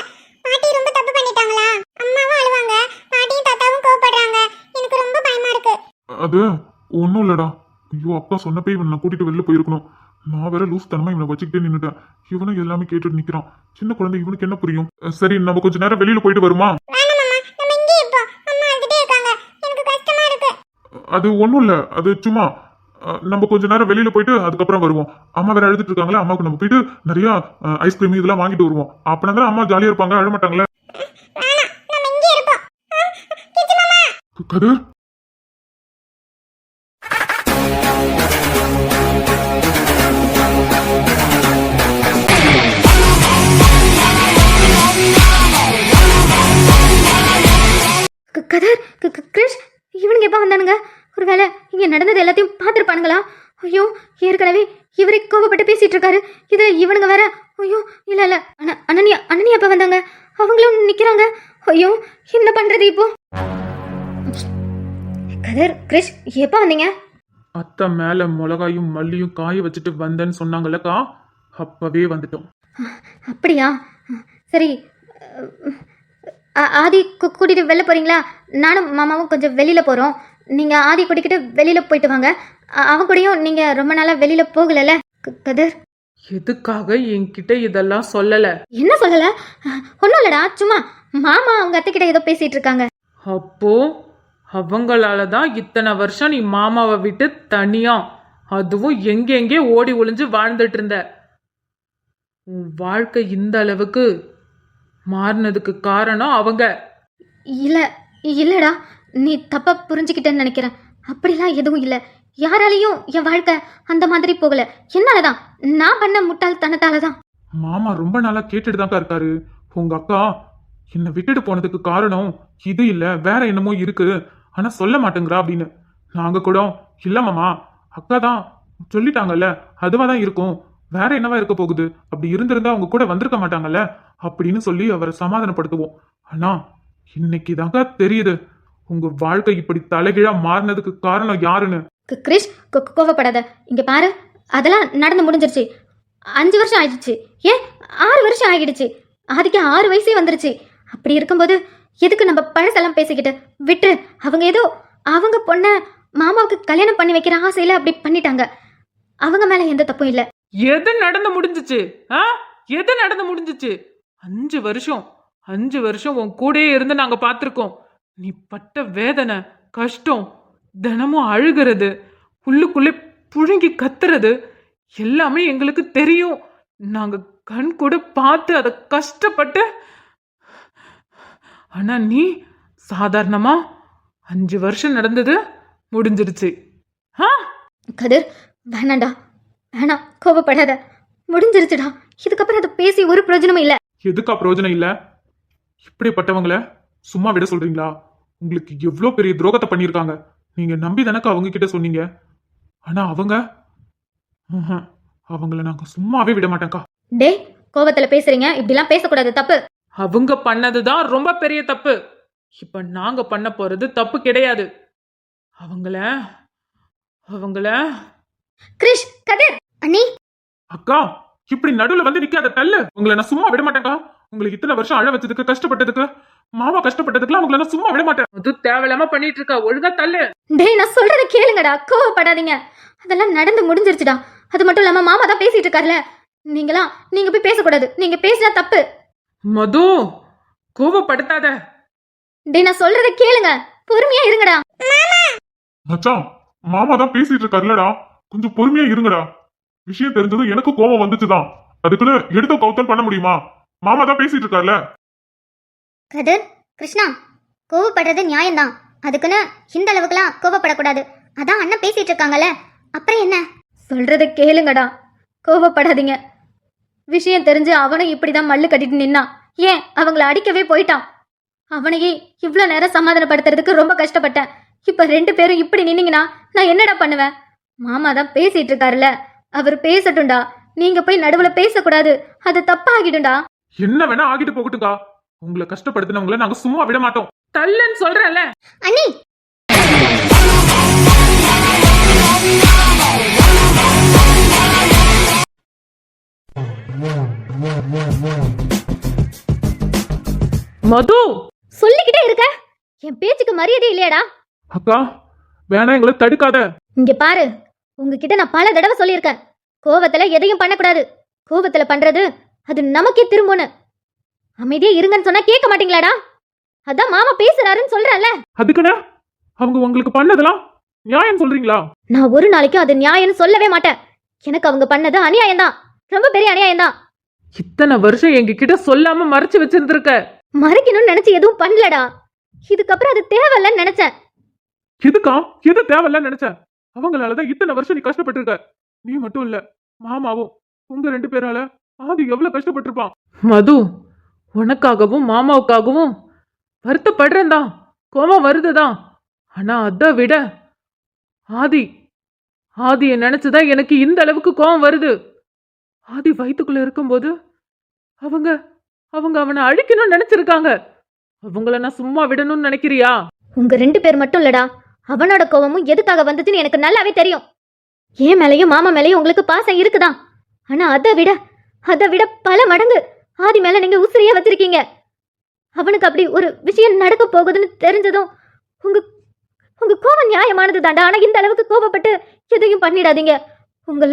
C: பாட்டி ரொம்ப தப்பு பண்ணிட்டாங்களா? அம்மாவும் அழுவாங்க, பாட்டியும் தாத்தாவும் கோவப்படுறாங்க. எனக்கு ரொம்ப பயமா இருக்கு.
A: அது ஒன்னும் இல்லடா. ஐயோ, அப்பா சொன்னப்பே இவன் நான் கூட்டிட்டு வெளில போயிருக்கணும். நான் வேற லூஸ் தனமா இவனை வச்சுக்கிட்டே நின்னுட்டேன். இவனும் எல்லாமே கேட்டுட்டு நிக்கிறான். சின்ன குழந்தை, இவனுக்கு என்ன புரியும்? சரி, நம்ம கொஞ்ச நேரம் வெளியில போயிட்டு வருமா?
C: வேணாம் மாமா, நம்ம இங்கே இருப்போம். அம்மா அழுதுட்டே இருக்காங்க, எனக்கு கஷ்டமா இருக்கு.
A: அது ஒன்றும் இல்லை, அது சும்மா நம்ம கொஞ்ச நேரம் வெளியில போயிட்டு அதுக்கப்புறம் வருவோம். அம்மா வேற அழுதுட்டு இருக்காங்களே, அம்மாவுக்கு நம்ம போயிட்டு நிறைய ஐஸ்கிரீம் இதெல்லாம் வாங்கிட்டு வருவோம். அப்படின்னா தான் அம்மா ஜாலியா இருப்பாங்க, அழ மாட்டாங்களே.
C: வேணாம், நம்ம இங்கே இருப்போம். கிச்சு மாமா.
A: கதிர்,
B: கதர், கிரிஷ், இவனுங்க எப்ப வந்தானுங்க? ஒருவேளை இங்க நடந்தது எல்லாத்தையும் பார்த்துருப்பானுங்களா? ஐயோ, ஏற்கனவே இவரை கோவப்பட்டு பேசிட்டு இருக்காரு. இது இவனுங்க வேற. ஐயோ, இல்ல அனன்யா எப்ப வந்தாங்க? அவங்களும் நிக்கிறாங்க. ஐயோ, என்ன பண்றது இப்போ? கதர், கிரிஷ், எப்ப வந்தீங்க?
E: அத்தை மேல மிளகாயும் மல்லியும் காய வச்சுட்டு வந்தேன்னு சொன்னாங்கல்லக்கா, அப்பவே வந்துட்டோம்.
B: அப்படியா? சரி. ஆதி கூட்டிட்டு வெளில போறீங்களா? நானும் மாமாவும் கொஞ்சம் வெளியில போறோம். நீங்க ஆதி கூட்டிக்கிட்டு வெளியில போயிட்டு வாங்க. அவன் கூடயும் நீங்க ரொம்ப நாளா வெளியில போகலல. கதிர்,
E: எதுக்காக என்கிட்ட இதெல்லாம் சொல்லல?
B: என்ன சொல்லல? ஒன்றும் இல்லடா, சும்மா மாமா அவங்க அத்தை கிட்ட ஏதோ பேசிட்டு இருக்காங்க.
E: அப்போ அவங்களால தான் இத்தனை வருஷம் நீ மாமாவை விட்டு தனியா, அதுவும் எங்கெங்கே ஓடி ஒளிஞ்சு வாழ்ந்துட்டு இருந்த. உன் வாழ்க்கை இந்த அளவுக்கு மாறினதுக்கு காரணம் அவங்க.
B: இல்லடா, நீ தப்பா புரிஞ்சுக்கிட்டேன்னு நினைக்கிறேன். அப்படிலாம் எதுவும் இல்லை. யாராலையும் என் வாழ்க்கை அந்த மாதிரி போகல. என்னாலதான், நான் பண்ண முட்டாள்தனத்தாலதான்.
A: மாமா ரொம்ப நாளா கேட்டுட்டு தான்க்கா இருக்காரு. உங்க அக்கா என்னை விட்டுட்டு போனதுக்கு காரணம் இது இல்ல, வேற என்னமோ இருக்கு, ஆனா சொல்ல மாட்டேங்கிறா அப்படின்னு. நாங்க கூட இல்ல மாமா, அக்கா தான் சொல்லிட்டாங்கல்ல, அதுவாதான் இருக்கும், வேற என்னவா இருக்க போகுது, அப்படி இருந்திருந்தா அவங்க கூட வந்திருக்க மாட்டாங்கல்ல அப்படின்னு சொல்லி அவரை சமாதானப்படுத்துவோம். ஆனா இன்னைக்கு தாங்க தெரியுது உங்க வாழ்க்கை இப்படி தலைகீழா மாறினதுக்கு காரணம் யாருன்னு.
B: கிரிஷ், கோவப்படாத. இங்க பாரு, அதெல்லாம் நடந்து முடிஞ்சிருச்சு. 5 வருஷம் ஆயிடுச்சு, ஏன் 6 வருஷம் ஆகிடுச்சு. அதுக்கு 6 வயசே வந்துருச்சு. அப்படி இருக்கும்போது எதுக்கு நம்ம பழசெல்லாம் பேசிக்கிட்டு? விட்டு, அவங்க ஏதோ அவங்க பொண்ணை மாமாவுக்கு கல்யாணம் பண்ணி வைக்கிற ஆசையில அப்படி பண்ணிட்டாங்க. அவங்க மேல எந்த தப்பும் இல்ல.
E: எது நடந்து முடிஞ்சிச்சு? ஆ, எது நடந்து முடிஞ்சிச்சு? 5 வருஷம் உன் கூடயே இருந்து நாங்க பார்த்திருக்கோம். நீ பட்ட வேதனை, கஷ்டம், தினமும் அழுகிறது, உள்ளுக்குள்ளே புழுங்கி கத்துறது எல்லாமே எங்களுக்கு தெரியும். நாங்க கண் கூட பார்த்து அதை கஷ்டப்பட்டு. ஆனா நீ சாதாரணமா 5 வருஷம் நடந்தது முடிஞ்சிருச்சு. ஆ,
B: கதிர், வேணாண்டா, வேணாம், கோபப்படாத. முடிஞ்சிருச்சுடா. இதுக்கப்புறம் அதை பேசி ஒரு பிரயோஜனமும் இல்ல.
A: எதுக்கா பிரயோஜனம் இல்ல? இப்படிப்பட்டவங்கள சும்மா விட சொல்றீங்களா? உங்களுக்கு எவ்வளவு பெரிய துரோகத்தை பண்ணியிருக்காங்க. நீங்க நம்பி தானக்கா அவங்க கிட்ட சொன்னீங்க. ஆனா அவங்க அவங்கள நாங்க சும்மாவே விட மாட்டேங்க்கா.
B: டே, கோபத்துல பேசுறீங்க, இப்படிலாம் பேசக்கூடாது, தப்பு.
E: அவங்க பண்ணதுதான் ரொம்ப பெரிய தப்பு. இப்ப நாங்க பண்ண போறது தப்பு கிடையாது. அவங்கள அவங்கள
B: கிரிஷ், கதிர், அண்ணி,
A: அக்கா, இப்படி நடுவுல வந்து நிக்காத, தள்ளு. உங்களை நான் சும்மா விட மாட்டேங்க்கா. உங்களுக்கு இத்தனை வருஷம் அழ வச்சதுக்கு, கஷ்டப்பட்டதுக்கு, மாமா கஷ்டப்பட்டதுக்குலாம் உங்களை நான் சும்மா விட மாட்டேன்.
E: அது தேவையில்லாம பண்ணிட்டு இருக்கா. ஒழுங்கா தள்ளு.
B: டேய், நான் சொல்றத கேளுங்கடா, கோவப்படாதீங்க. அதெல்லாம் நடந்து முடிஞ்சிருச்சுடா. அது மட்டும் இல்லாம மாமா தான் பேசிட்டு இருக்காருல. நீங்க போய் பேசக்கூடாது. நீங்க பேசினா தப்பு.
E: மது, கோபப்படுத்தாத.
B: டேய், நான் சொல்றத கேளுங்க, பொறுமையா இருங்கடா.
A: மச்சான், மாமா தான் பேசிட்டு இருக்காருலடா, கொஞ்சம் பொறுமையா இருங்கடா. விஷயம் தெரிஞ்சதும் எனக்கு கோபம் வந்துச்சுதான். அதுக்குன்னு எடுத்த கவுத்தல் பண்ண முடியுமா? மாமா தான் பேசிட்டு இருக்காருல.
C: கதிர், கிருஷ்ணா, கோவப்படுறது நியாயம்தான். அதுக்குன்னு இந்த அளவுக்குலாம் கோவப்படக்கூடாது. அதான் அண்ணன் பேசிட்டு இருக்காங்கல்ல, அப்புறம் என்ன?
B: சொல்றத கேளுங்கடா, கோவப்படாதீங்க. விஷயம் தெரிஞ்சு அவனும் இப்படிதான் மல்லு கட்டிட்டு நின்னான். ஏன், அவங்கள அடிக்கவே போயிட்டான். அவனையே இவ்ளோ நேரம் சமாதானப்படுத்துறதுக்கு ரொம்ப கஷ்டப்பட்டேன். இப்ப 2 பேரும் இப்படி நின்னீங்கன்னா நான் என்னடா பண்ணுவேன்? மாமா தான் பேசிட்டு இருக்காருல்ல, அவர் பேசட்டும்டா. நீங்க போய் நடுவுல பேசக்கூடாது, அது தப்பாகிடும்டா.
A: என்ன வேணா ஆகிட்டு போகட்டும்க்கா. உங்களை கஷ்டப்படுத்தினவங்கள நாங்க சும்மா விட மாட்டோம்.
E: தள்ளுன்னு சொல்றேன்ல.
C: அண்ணி,
E: மது,
B: சொல்லிக்கிட்டே இருக்க, என் பேச்சுக்கு மரியாதை இல்லையாடா?
A: அக்கா, வேணா எங்களை தடுக்காத.
B: இங்க பாரு, உங்ககிட்ட நான் பல தடவை சொல்லியிருக்கேன், கோவத்துல எதையும் பண்ணக்கூடாது. கோவத்துல பண்றது அது நமக்கே திரும்பும்னு. அமைதியா இருங்கன்னு சொன்னா கேட்க மாட்டீங்களாடா? அதான் மாமா பேசுறாருன்னு சொல்றேன்ல.
A: அதுக்குன்னு அவங்க உங்களுக்கு பண்ணதெல்லாம் நியாயம் சொல்றீங்களா?
B: நான் ஒரு நாளைக்கும் அது நியாயம்னு சொல்லவே மாட்டேன். எனக்கு அவங்க பண்ணது அநியாயம்தான், ரொம்ப பெரிய அநியாயம்தான்.
E: இத்தனை வருஷம் எங்ககிட்ட சொல்லாம மறைச்சு வச்சிருந்திருக்க.
B: மறைக்கணும்னு நினைச்சு எதுவும் பண்ணலடா. இதுக்கப்புறம் அது தேவையில்லன்னு நினைச்சேன்.
A: எதுக்கா? எது தேவையில்ல நினைச்ச? அவங்களாலதான் இத்தனை வருஷம் நீ கஷ்டப்பட்டு இருக்க. நீ மட்டும் இல்ல, மாமாவும். உங்க 2 பேரால ஆதி எவ்வளவு கஷ்டப்பட்டிருப்பான்.
E: மது, உனக்காகவும் மாமாவுக்காகவும் வருத்தப்படுறேன் தான், கோபம் வருதுதான். ஆனா அதை விட ஆதியை நினைச்சுதான் எனக்கு இந்த அளவுக்கு கோபம் வருது. ஆதி வயித்துக்குள்ள இருக்கும்போது அவங்க அவனை அழிக்கணும்னு நினைச்சிருக்காங்க. அவங்கள நான் சும்மா விடணும்னு நினைக்கிறியா?
B: உங்க 2 பேர் மட்டும் இல்லடா, அவனோட கோவமும் எதுக்காக வந்துச்சுன்னு எனக்கு நல்லாவே தெரியும். என் மேலையும் மாமா மேலையும் உங்களுக்கு பாசம் இருக்குதான். ஆனா அதை விட பல மடங்கு ஆதி மேல நீங்க உசிரியா வச்சிருக்கீங்க. அவனுக்கு அப்படி ஒரு விஷயம் நடக்க போகுதுன்னு தெரிஞ்சதும் உங்க கோபம் நியாயமானது தாண்டா. ஆனா இந்த அளவுக்கு கோபப்பட்டு எதையும் பண்ணிடாதீங்க. உங்க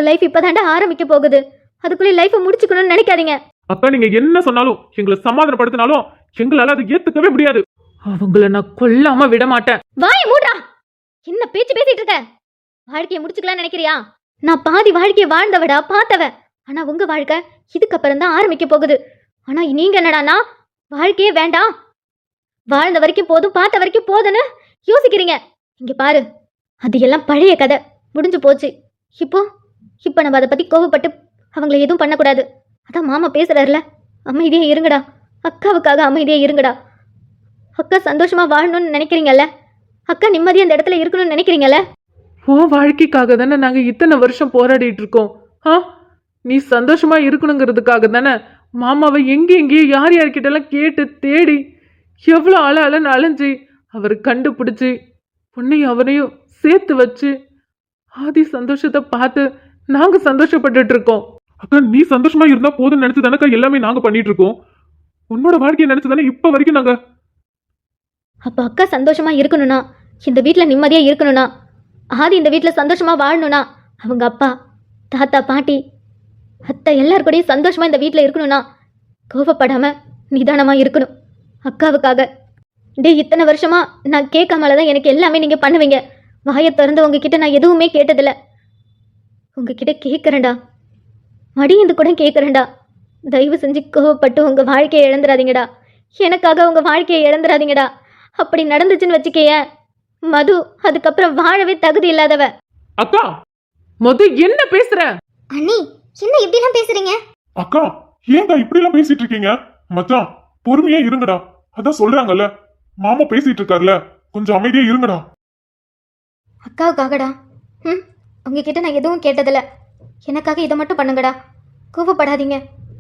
B: லைஃப் இப்பதாண்டா ஆரம்பிக்க போகுது. அதுக்குள்ளே லைஃபை முடிச்சுக்கணும்னு நினைக்காதீங்க.
A: அக்கா, நீங்க என்ன சொன்னாலும், எங்களை சமாதானப்படுத்தினாலும் எங்களால அதை ஏத்துக்கவே முடியாது.
E: அவங்கள நான் கொல்லாம விட மாட்டேன்.
B: வாய் மூடா. என்ன பேச்சு பேசிட்டு இருக்க? வாழ்க்கையை முடிச்சுக்கலாம்னு நினைக்கிறியா? நான் பாதி வாழ்க்கையை வாழ்ந்தவடா, பார்த்தவ. ஆனா உங்க வாழ்க்கை இதுக்கப்புறம் தான் ஆரம்பிக்க போகுது. ஆனா நீங்க என்னடானா வாழ்க்கையே வேண்டாம், வாழ்ந்த வரைக்கும் போதும், பார்த்த வரைக்கும் போதுன்னு யோசிக்கிறீங்க. இங்க பாரு, அது எல்லாம் பழைய கதை, முடிஞ்சு போச்சு. இப்போ நம்ம அதை பத்தி கோவப்பட்டு அவங்கள எதுவும் பண்ணக்கூடாது. அதான் மாமா பேசுறாருல, அமைதியா இருங்கடா. அக்காவுக்காக அமைதியா இருங்கடா. அக்கா சந்தோஷமா வாழணும்னு நினைக்கிறீங்கல்ல, அக்கா நிம்மதியா அந்த இடத்துல இருக்கணும்னு நினைக்கிறீங்கல்ல.
E: உன் வாழ்க்கைக்காக தானே நாங்க இத்தனை வருஷம் போராடிட்டு இருக்கோம். நீ சந்தோஷமா இருக்கணுங்கிறதுக்காக தானே மாமாவை எங்கேயோ யார்கிட்டலாம் கேட்டு தேடி எவ்வளோ அலன்னு அலைஞ்சி அவர் கண்டுபிடிச்சி பொண்ணையும் அவனையும் சேர்த்து வச்சு ஆதி சந்தோஷத்தை பார்த்து நாங்க சந்தோஷப்பட்டுட்டு இருக்கோம்.
A: அக்கா, நீ சந்தோஷமா இருந்தா போதும்னு நினைச்சு தானக்கா எல்லாமே நாங்க பண்ணிட்டு இருக்கோம். உன்னோட வாழ்க்கையை நினைச்சு தானே இப்ப வரைக்கும் நாங்க.
B: அப்போ அக்கா சந்தோஷமா இருக்கணும்னா, இந்த வீட்டில் நிம்மதியா இருக்கணும்னா, ஆதி இந்த வீட்டில் சந்தோஷமா வாழணும்னா, அவங்க அப்பா, தாத்தா, பாட்டி, அத்தை எல்லார் கூடயும் சந்தோஷமா இந்த வீட்டில் இருக்கணும்னா, கோவப்படாம நிதானமா இருக்கணும். அக்காவுக்காக. இத்தனை வருஷமா நான் கேட்காமல தான் எனக்கு எல்லாமே நீங்க பண்ணுவீங்க. வாயை திறந்து உங்ககிட்ட நான் எதுவுமே கேட்டதில்ல. உங்ககிட்ட கேட்குறேன்டா, மடியந்து கூட கேட்குறேன்டா. தயவு செஞ்சு கோவப்பட்டு உங்க வாழ்க்கையை இழந்துடாதீங்கடா. எனக்காக உங்க வாழ்க்கையை இழந்துடாதீங்கடா. அப்படி நடந்துச்சுன்னு வச்சுக்கைய, மது அதுக்கப்புறம் வாழவே தகுதி இல்லாதவ.
E: அக்கா மது என்ன பேசுற?
C: அண்ணி என்ன இப்படிலாம் பேசுறீங்க?
A: அக்கா ஏங்கா இப்படி எல்லாம் பேசிட்டு இருக்கீங்க? மச்சான் பொறுமையா இருங்கடா. அதான் சொல்றாங்கல்ல, மாமா பேசிட்டு இருக்காருல, கொஞ்சம் அமைதியா இருங்கடா.
B: அக்காவுக்காகடா. உங்ககிட்ட நான் எதுவும் கேட்டதில்ல. எனக்காக இதை மட்டும் பண்ணுங்கடா. கோவப்படாதீங்க.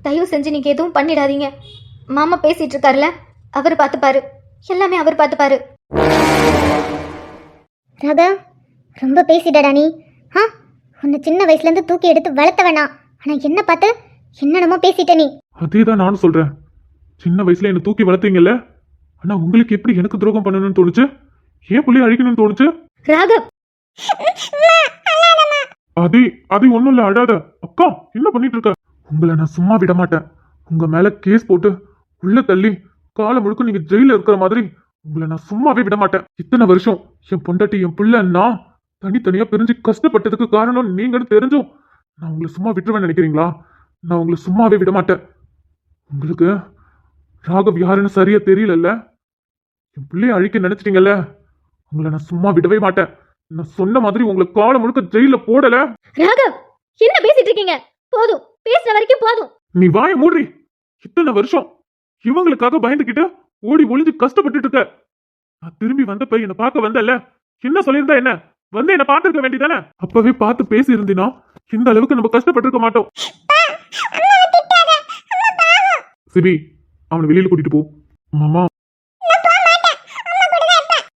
B: தயவு செஞ்சு நீங்க எதுவும் பண்ணிடாதீங்க. மாமா பேசிட்டு இருக்காருல, அவர் பார்த்துப்பாரு. எல்லாமே அவர் பார்த்துப்பாரு.
C: ராகா ரொம்ப பேசிட்டடா நீ. உன்னை சின்ன வயசுல இருந்து தூக்கி எடுத்து வளர்த்த வேணாம். ஆனா என்ன பார்த்து என்னென்னமோ பேசிட்ட நீ.
A: அதேதான் நானும் சொல்றேன். சின்ன வயசுல என்ன தூக்கி வளர்த்தீங்கல்ல, ஆனா உங்களுக்கு எப்படி எனக்கு துரோகம் பண்ணணும்னு தோணுச்சு? ஏன் புள்ளைய அழிக்கணும்னு தோணுச்சு?
B: ராகவ்,
A: அது ஒண்ணும் இல்ல, அழாத. அக்கா என்ன பண்ணிட்டு இருக்க? உங்களை நான் சும்மா விட மாட்டேன். உங்க மேல கேஸ் போட்டு உள்ள தள்ளி காலம் முழுக்க நீங்க ஜெயில இருக்கிற மாதிரி உங்களை நான் சும்மாவே விட மாட்டேன். இத்தனை வருஷம் என் பொண்டாட்டி என் பிள்ளை நான் தனித்தனியா பிரிஞ்சு கஷ்டப்பட்டதுக்கு காரணம் நீங்கன்னு தெரிஞ்சும் நான் உங்களை சும்மா விட்டுருவேன் நினைக்கிறீங்களா? நான் உங்களை சும்மாவே விட மாட்டேன். உங்களுக்கு ராகவ் யாருன்னு சரியா தெரியலல்ல. என் பிள்ளைய அழிக்க நினைச்சிட்டீங்கல்ல, உங்களை நான் சும்மா விடவே மாட்டேன். நான் சொன்ன மாதிரி உங்களை காலம் முழுக்க ஜெயில போடல.
B: ராகவ், என்ன பேசிட்டு இருக்கீங்க? போதும், பேசுற வரைக்கும் போதும்.
A: நீ வாய மூடுறி. இத்தனை வருஷம் இவங்களுக்காக பயந்துகிட்டு ஓடி ஒளிஞ்சு கஷ்டப்பட்டுட்டு இருக்க. நான் திரும்பி வந்தப்ப என்ன பார்க்க வந்தல்ல, என்ன சொல்லியிருந்தா என்ன? வந்து என்ன பார்த்துருக்க வேண்டியதானே? அப்பவே பார்த்து பேசி இருந்தினா இந்த அளவுக்கு நம்ம கஷ்டப்பட்டிருக்க மாட்டோம். சிபி, அவனை வெளியில கூட்டிட்டு போ. மாமா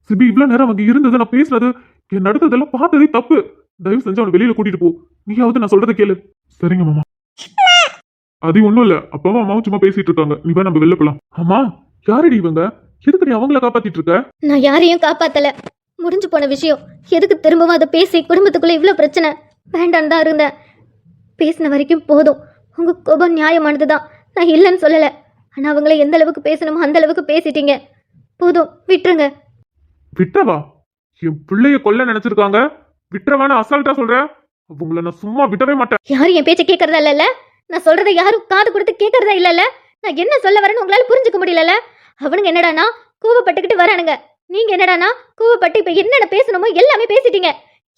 A: சிபி, இவ்வளவு நேரம் அங்க இருந்தது, நான் பேசுறது, என் நடந்ததெல்லாம் பார்த்ததே தப்பு. தயவு செஞ்சு அவனை வெளியில கூட்டிட்டு போ. நீயாவது நான் சொல்றதை கேளு. சரிங்க மாமா. அது ஒண்ணும் இல்ல, அப்பாவும் அம்மாவும் சும்மா பேசிட்டு இருக்காங்க. நீ வா, நம்ம வெளில போலாம். அம்மா, யாரடி இவங்க? எதுக்கு நீ அவங்கள காப்பாத்திட்டு இருக்க?
B: நான் யாரையும் காப்பாத்தல. முடிஞ்சு போன விஷயம் எதுக்கு திரும்பவும் அதை பேசி குடும்பத்துக்குள்ள இவ்வளவு பிரச்சனை? வேண்டான்னு தான் இருந்தேன். பேசின வரைக்கும் போதும். உங்க கோபம் நியாயமானதுதான், நான் இல்லைன்னு சொல்லல. ஆனா அவங்கள எந்த அளவுக்கு பேசணுமோ அந்த அளவுக்கு பேசிட்டீங்க. போதும், விட்டுருங்க.
A: விட்டுறவா? என் பிள்ளைய கொல்ல நினைச்சிருக்காங்க. விட்டுறவான்னு அசால்ட்டா சொல்ற? அவங்கள நான் சும்மா விடவே மாட்டேன்.
B: யாரும் என் பேச்சை கேட்கறதா இல்லல்ல? நான் சொல்றதை யாரும் காது கொடுத்து கேட்கறதா இல்லல்ல? நான் என்ன சொல்ல வரேன்னு உங்களால புரிஞ்சுக்க முடியலல்ல? அவனுங்க என்னடானா கோவப்பட்டுக்கிட்டு வரானுங்க. நீங்க என்னடானா கோவப்பட்டு இப்ப என்னென்ன பேசணுமோ எல்லாமே பேசிட்டீங்க.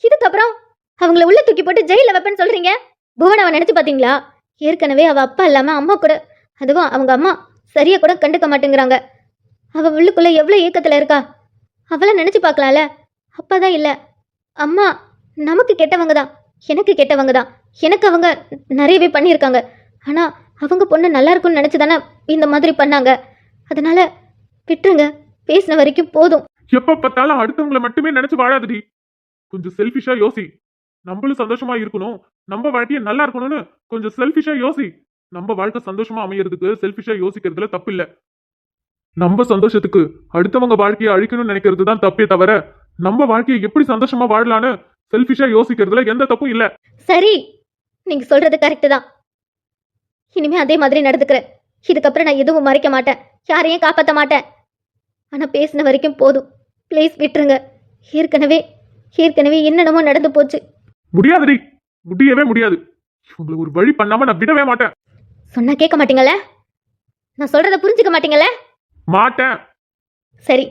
B: இதுக்கப்புறம் அவங்கள உள்ள தூக்கி போட்டு ஜெயில வைப்பேன்னு சொல்றீங்க. புவனாவை நினைச்சு பாத்தீங்களா? ஏற்கனவே அவ அப்பா இல்லாம அம்மா கூட, அதுவும் அவங்க அம்மா சரியா கூட கண்டுக்க மாட்டேங்கிறாங்க. அவ உள்ளுக்குள்ள எவ்வளவு ஏக்கத்துல இருக்கா. அவளை நினைச்சு பார்க்கலாம்ல. அப்பாதான் இல்ல, அம்மா நமக்கு கெட்டவங்க தான், எனக்கு கெட்டவங்க தான். எனக்கு அவங்க நிறையவே பண்ணியிருக்காங்க. ஆனா அவங்க பொண்ணு நல்லா இருக்கும்னு நினைச்சுதானே இந்த மாதிரி பண்ணாங்க. அதனால விட்டுருங்க. பேசின வரைக்கும் போதும்.
A: எப்ப பார்த்தாலும் அடுத்தவங்களை மட்டுமே நினைச்சு வாழாதடி. கொஞ்சம் செல்ஃபிஷா யோசி. நம்மளும் சந்தோஷமா இருக்கணும், நம்ம வாழ்க்கைய நல்லா இருக்கணும்னு கொஞ்சம் செல்ஃபிஷா யோசி. நம்ம வாழ்க்கை சந்தோஷமா அமையறதுக்கு செல்ஃபிஷா யோசிக்கிறதுல தப்பு இல்ல. நம்ம சந்தோஷத்துக்கு அடுத்தவங்க வாழ்க்கையை அழிக்கணும்னு நினைக்கிறது தான் தப்பே தவிர, நம்ம வாழ்க்கையை எப்படி சந்தோஷமா வாழலான்னு செல்ஃபிஷா யோசிக்கிறதுல எந்த தப்பும் இல்ல.
B: சரி, நீங்க சொல்றது கரெக்டு தான். இனிமே அதே மாதிரி நடந்துக்கிறேன். இதுக்கப்புறம் நான் எதுவும் மறைக்க மாட்டேன், யாரையும் காப்பாற்ற மாட்டேன். ஆனா பேசின வரைக்கும் போதும். ப்ளீஸ் விட்டுருங்க. ஏற்கனவே என்னென்னமோ நடந்து போச்சு.
A: முடியாதுடி, முடியவே முடியாது. இவங்களை ஒரு வழி பண்ணாம நான் விடவே மாட்டேன்.
B: சொன்னா கேட்க மாட்டீங்கல்ல? நான் சொல்றத புரிஞ்சுக்க மாட்டீங்கல்ல?
A: மாட்டேன்.
B: சரி,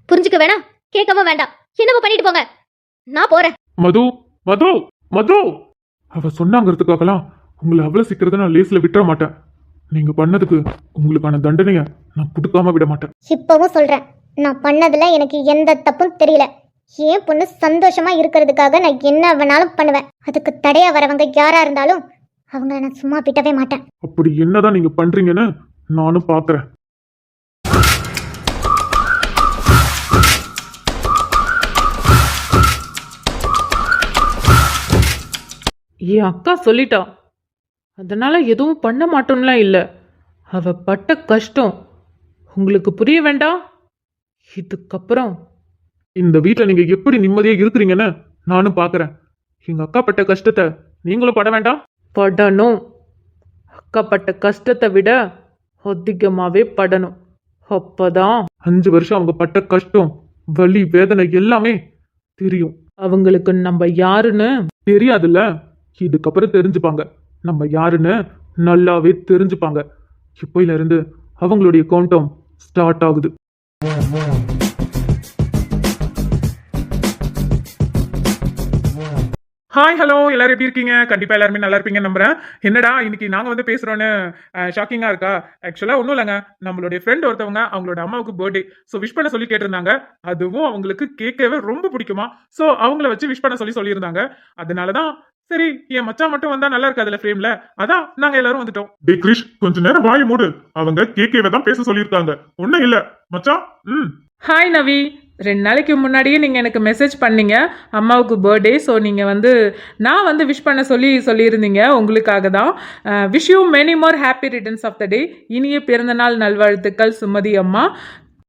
B: புரிஞ்சுக்க வேணாம், கேட்கவும் வேண்டாம். என்னவோ பண்ணிட்டு போங்க, நான் போறேன்.
A: மது, மது, மது, அவ சொன்னாங்கிறதுக்காகலாம் உங்களை அவ்வளவு சீக்கிரத்தை நான் லேஸ்ல விட்டுற மாட்டேன். நீங்க பண்ணதுக்கு உங்களுக்கான தண்டனைய நான் கொடுக்காம விட மாட்டேன்.
C: இப்பவும் சொல்றேன், நான் பண்ணதுல எனக்கு எந்த தப்பும் தெரியல. என் பொண்ணு சந்தோஷமா இருக்கிறதுக்காக நான் என்ன வேணாலும் பண்ணுவேன். அதுக்கு தடையா வரவங்க யாரா இருந்தாலும் அவங்கள நான் சும்மா விட்டவே மாட்டேன்.
A: அப்படி என்னதான் நீங்க பண்றீங்கன்னு நானும் பாக்குறேன்.
E: என் அக்கா சொல்லிட்டா, அதனால எதுவும் பண்ண மாட்டோம்லாம் இல்லை. அவ பட்ட கஷ்டம் உங்களுக்கு புரிய வேண்டாம்? இதுக்கப்புறம்
A: இந்த வீட்ல நீங்க எப்படி நிம்மதியா இருக்கிறீங்கன்னு நானும் பாக்குறேன். எங்க அக்கா பட்ட கஷ்டத்தை நீங்களும் பட வேண்டாம்.
E: படணும். அக்கப்பட்ட கஷ்டத்தை விட அதிகமாகவே படணும். அப்பதான்
A: 5 வருஷம் அவங்க பட்ட கஷ்டம், வலி, வேதனை எல்லாமே தெரியும்.
E: அவங்களுக்கு நம்ம யாருன்னு
A: தெரியாதுல்ல, இதுக்கப்புறம் தெரிஞ்சுப்பாங்க. நம்ம யாருன்னு நல்லாவே தெரிஞ்சுப்பாங்க. இப்போயில இருந்து அவங்களுடைய கவுண்டம் ஸ்டார்ட் ஆகுது. ஹாய் ஹலோ, எல்லாரும் எப்படி இருக்கீங்க? கண்டிப்பா எல்லாருமே நல்லா இருப்பீங்கன்னு நம்புறேன். என்னடா இன்னைக்கு நாங்க வந்து பேசுறோன்னு ஷாக்கிங்கா இருக்கா? ஆக்சுவலா ஒன்றும் இல்லைங்க, நம்மளுடைய ஃப்ரெண்ட் ஒருத்தவங்க அவங்களோட அம்மாவுக்கு பர்த்டே, ஸோ விஷ் பண்ண சொல்லி கேட்டிருந்தாங்க. அதுவும் அவங்களுக்கு கேட்கவே ரொம்ப பிடிக்குமா, ஸோ அவங்கள வச்சு விஷ் பண்ண சொல்லியிருந்தாங்க. அதனாலதான் சரி என் மச்சான் மட்டும் வந்தா நல்லா இருக்காதுல்ல ஃப்ரேம்ல, அதான் நாங்க எல்லாரும் வந்துட்டோம். டே கிரிஷ், கொஞ்ச நேரம் வாய் மூடு. அவங்க கேக்கவே தான் பேச சொல்லியிருக்காங்க, ஒன்னும் இல்ல மச்சான்.
E: ஹாய் நவி. 2 நாளைக்கு முன்னாடியே நீங்கள் எனக்கு மெசேஜ் பண்ணீங்க அம்மாவுக்கு பர்த்டே. ஸோ நீங்கள் நான் வந்து விஷ் பண்ண சொல்லியிருந்தீங்க. உங்களுக்காக தான். Wish you many more happy returns of the day. இனிய பிறந்தநாள் நல்வாழ்த்துக்கள் சுமதி அம்மா.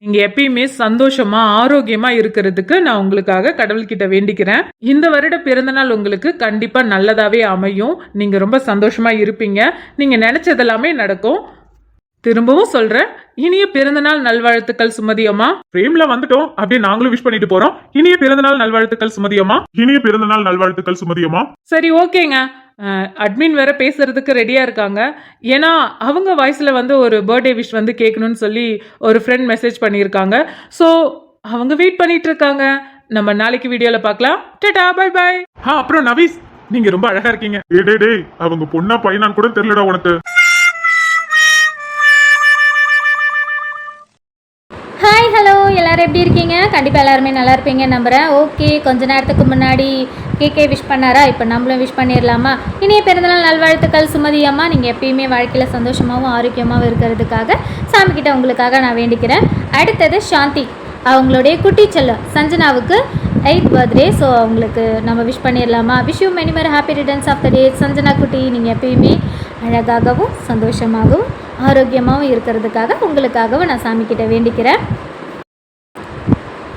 E: நீங்கள் எப்பயுமே சந்தோஷமாக ஆரோக்கியமாக இருக்கிறதுக்கு நான் உங்களுக்காக கடவுள்கிட்ட வேண்டிக்கிறேன். இந்த வருட பிறந்தநாள் உங்களுக்கு கண்டிப்பாக நல்லதாகவே அமையும். நீங்கள் ரொம்ப சந்தோஷமாக இருப்பீங்க. நீங்கள் நினச்சதெல்லாமே நடக்கும். திரும்பவும் சொல்றேன், இனிய பிறந்தநாள் நல்வாழ்த்துக்கள் சுமதி அம்மா.
A: ஃப்ரேம்ல வந்துட்டோம், அப்படியே நாங்களும் விஷ் பண்ணிட்டு போறோம். இனிய பிறந்தநாள் நல்வாழ்த்துக்கள் சுமதி அம்மா. இனிய பிறந்தநாள் நல்வாழ்த்துக்கள் சுமதி அம்மா.
E: சரி, ஓகேங்க. அட்மின் வேற பேசுறதுக்கு ரெடியா இருக்காங்க. ஏன்னா அவங்க வாய்ஸ்ல ஒரு பர்த்டே விஷ் கேட்கணும்னு சொல்லி ஒரு ஃப்ரெண்ட் மெசேஜ் பண்ணியிருக்காங்க. ஸோ அவங்க வெயிட் பண்ணிட்டு இருக்காங்க. நம்ம நாளைக்கு வீடியோல பார்க்கலாம். Tata, bye bye.
A: அப்புறம் நவீஸ், நீங்க ரொம்ப அழகா இருக்கீங்க. டேய் அவங்க பொண்ணா பையனான்னு கூட தெரியலடா உனக்கு.
B: ஹாய் ஹலோ, எல்லோரும் எப்படி இருக்கீங்க? கண்டிப்பாக எல்லாருமே நல்லா இருப்பீங்க நம்புகிறேன். ஓகே, கொஞ்ச நேரத்துக்கு முன்னாடி கேக்கே விஷ் பண்ணாரா, இப்போ நம்மளும் விஷ் பண்ணிடலாமா? இனிய பிறந்தநாள் நல்வாழ்த்துக்கள் சுமதி அம்மா. நீங்கள் எப்பயுமே வாழ்க்கையில் சந்தோஷமாகவும் ஆரோக்கியமாகவும் இருக்கிறதுக்காக சாமிக்கிட்ட உங்களுக்காக நான் வேண்டிக்கிறேன். அடுத்தது சாந்தி, அவங்களுடைய குட்டி செல்லம் சஞ்சனாவுக்கு 8th பர்த்டே. ஸோ அவங்களுக்கு நம்ம விஷ் பண்ணிடலாமா? Wish you many more happy returns of the day. Sanjana குட்டி, நீங்கள் எப்பயுமே அழகாகவும் சந்தோஷமாகவும் ஆரோக்கியமாகவும் இருக்கிறதுக்காக உங்களுக்காகவும் நான் சாமிக்கிட்ட வேண்டிக்கிறேன்.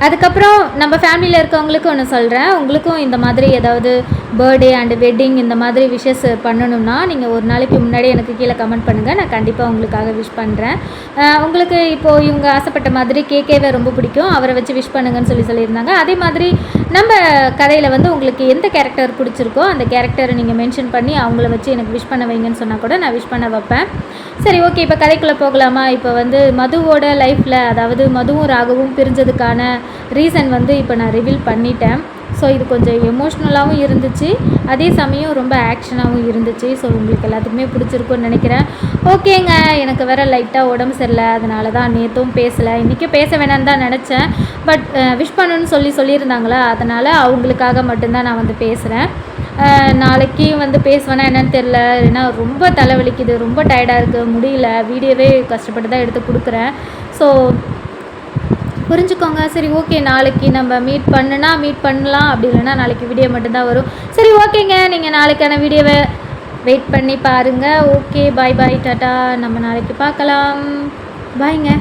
B: அதுக்கப்புறம் நம்ம ஃபேமிலியில் இருக்கவங்களுக்கும் ஒன்று சொல்கிறேன். உங்களுக்கும் இந்த மாதிரி ஏதாவது பர்த்டே அண்டு வெட்டிங் இந்த மாதிரி விஷஸ் பண்ணணும்னா நீங்கள் ஒரு நாளைக்கு முன்னாடி எனக்கு கீழே கமெண்ட் பண்ணுங்கள். நான் கண்டிப்பாக உங்களுக்காக விஷ் பண்ணுறேன். உங்களுக்கு இப்போது இவங்க ஆசைப்பட்ட மாதிரி கேக்கேவே ரொம்ப பிடிக்கும், அவரை வச்சு விஷ் பண்ணுங்கன்னு சொல்லியிருந்தாங்க. அதே மாதிரி நம்ம கதையில் உங்களுக்கு எந்த கேரக்டர் பிடிச்சிருக்கோ அந்த கேரக்டரை நீங்கள் மென்ஷன் பண்ணி அவங்கள வச்சு எனக்கு விஷ் பண்ண வைங்கன்னு சொன்னால் கூட நான் விஷ் பண்ண வைப்பேன். சரி, ஓகே, இப்போ கதைக்குள்ளே போகலாமா? இப்போ மதுவோட லைஃப்பில், அதாவது மதுவும் ராகவும் பிரிஞ்சதுக்கான ரீசன் இப்போ நான் ரிவீல் பண்ணிட்டேன். ஸோ இது கொஞ்சம் எமோஷ்னலாகவும் இருந்துச்சு, அதே சமயம் ரொம்ப ஆக்ஷனாகவும் இருந்துச்சு. ஸோ உங்களுக்கு எல்லாத்துக்குமே பிடிச்சிருக்குன்னு நினைக்கிறேன். ஓகேங்க, எனக்கு வேறு லைட்டாக உடம்பு சரியில்லை, அதனால தான் நேற்றும் பேசலை. இன்றைக்கி பேச வேணான்னு தான் நினச்சேன். பட் விஷ் பண்ணணும்னு சொல்லியிருந்தாங்களா, அதனால் அவங்களுக்காக மட்டும்தான் நான் பேசுகிறேன். நாளைக்கு பேசுவேன்னா என்னன்னு தெரில. ஏன்னா ரொம்ப தலைவலிக்குது, ரொம்ப டயர்டாக இருக்குது, முடியல. வீடியோவே கஷ்டப்பட்டு தான் எடுத்து கொடுக்குறேன். ஸோ புரிஞ்சுக்கோங்க. சரி, ஓகே, நாளைக்கு நம்ம மீட் பண்ணலாம். அப்படி இல்லைன்னா நாளைக்கு வீடியோ மட்டும்தான் வரும். சரி, ஓகேங்க, நீங்கள் நாளைக்கான வீடியோவை வெயிட் பண்ணி பாருங்கள். ஓகே, பாய் பாய், டாட்டா. நம்ம நாளைக்கு பார்க்கலாம். பாய்ங்க.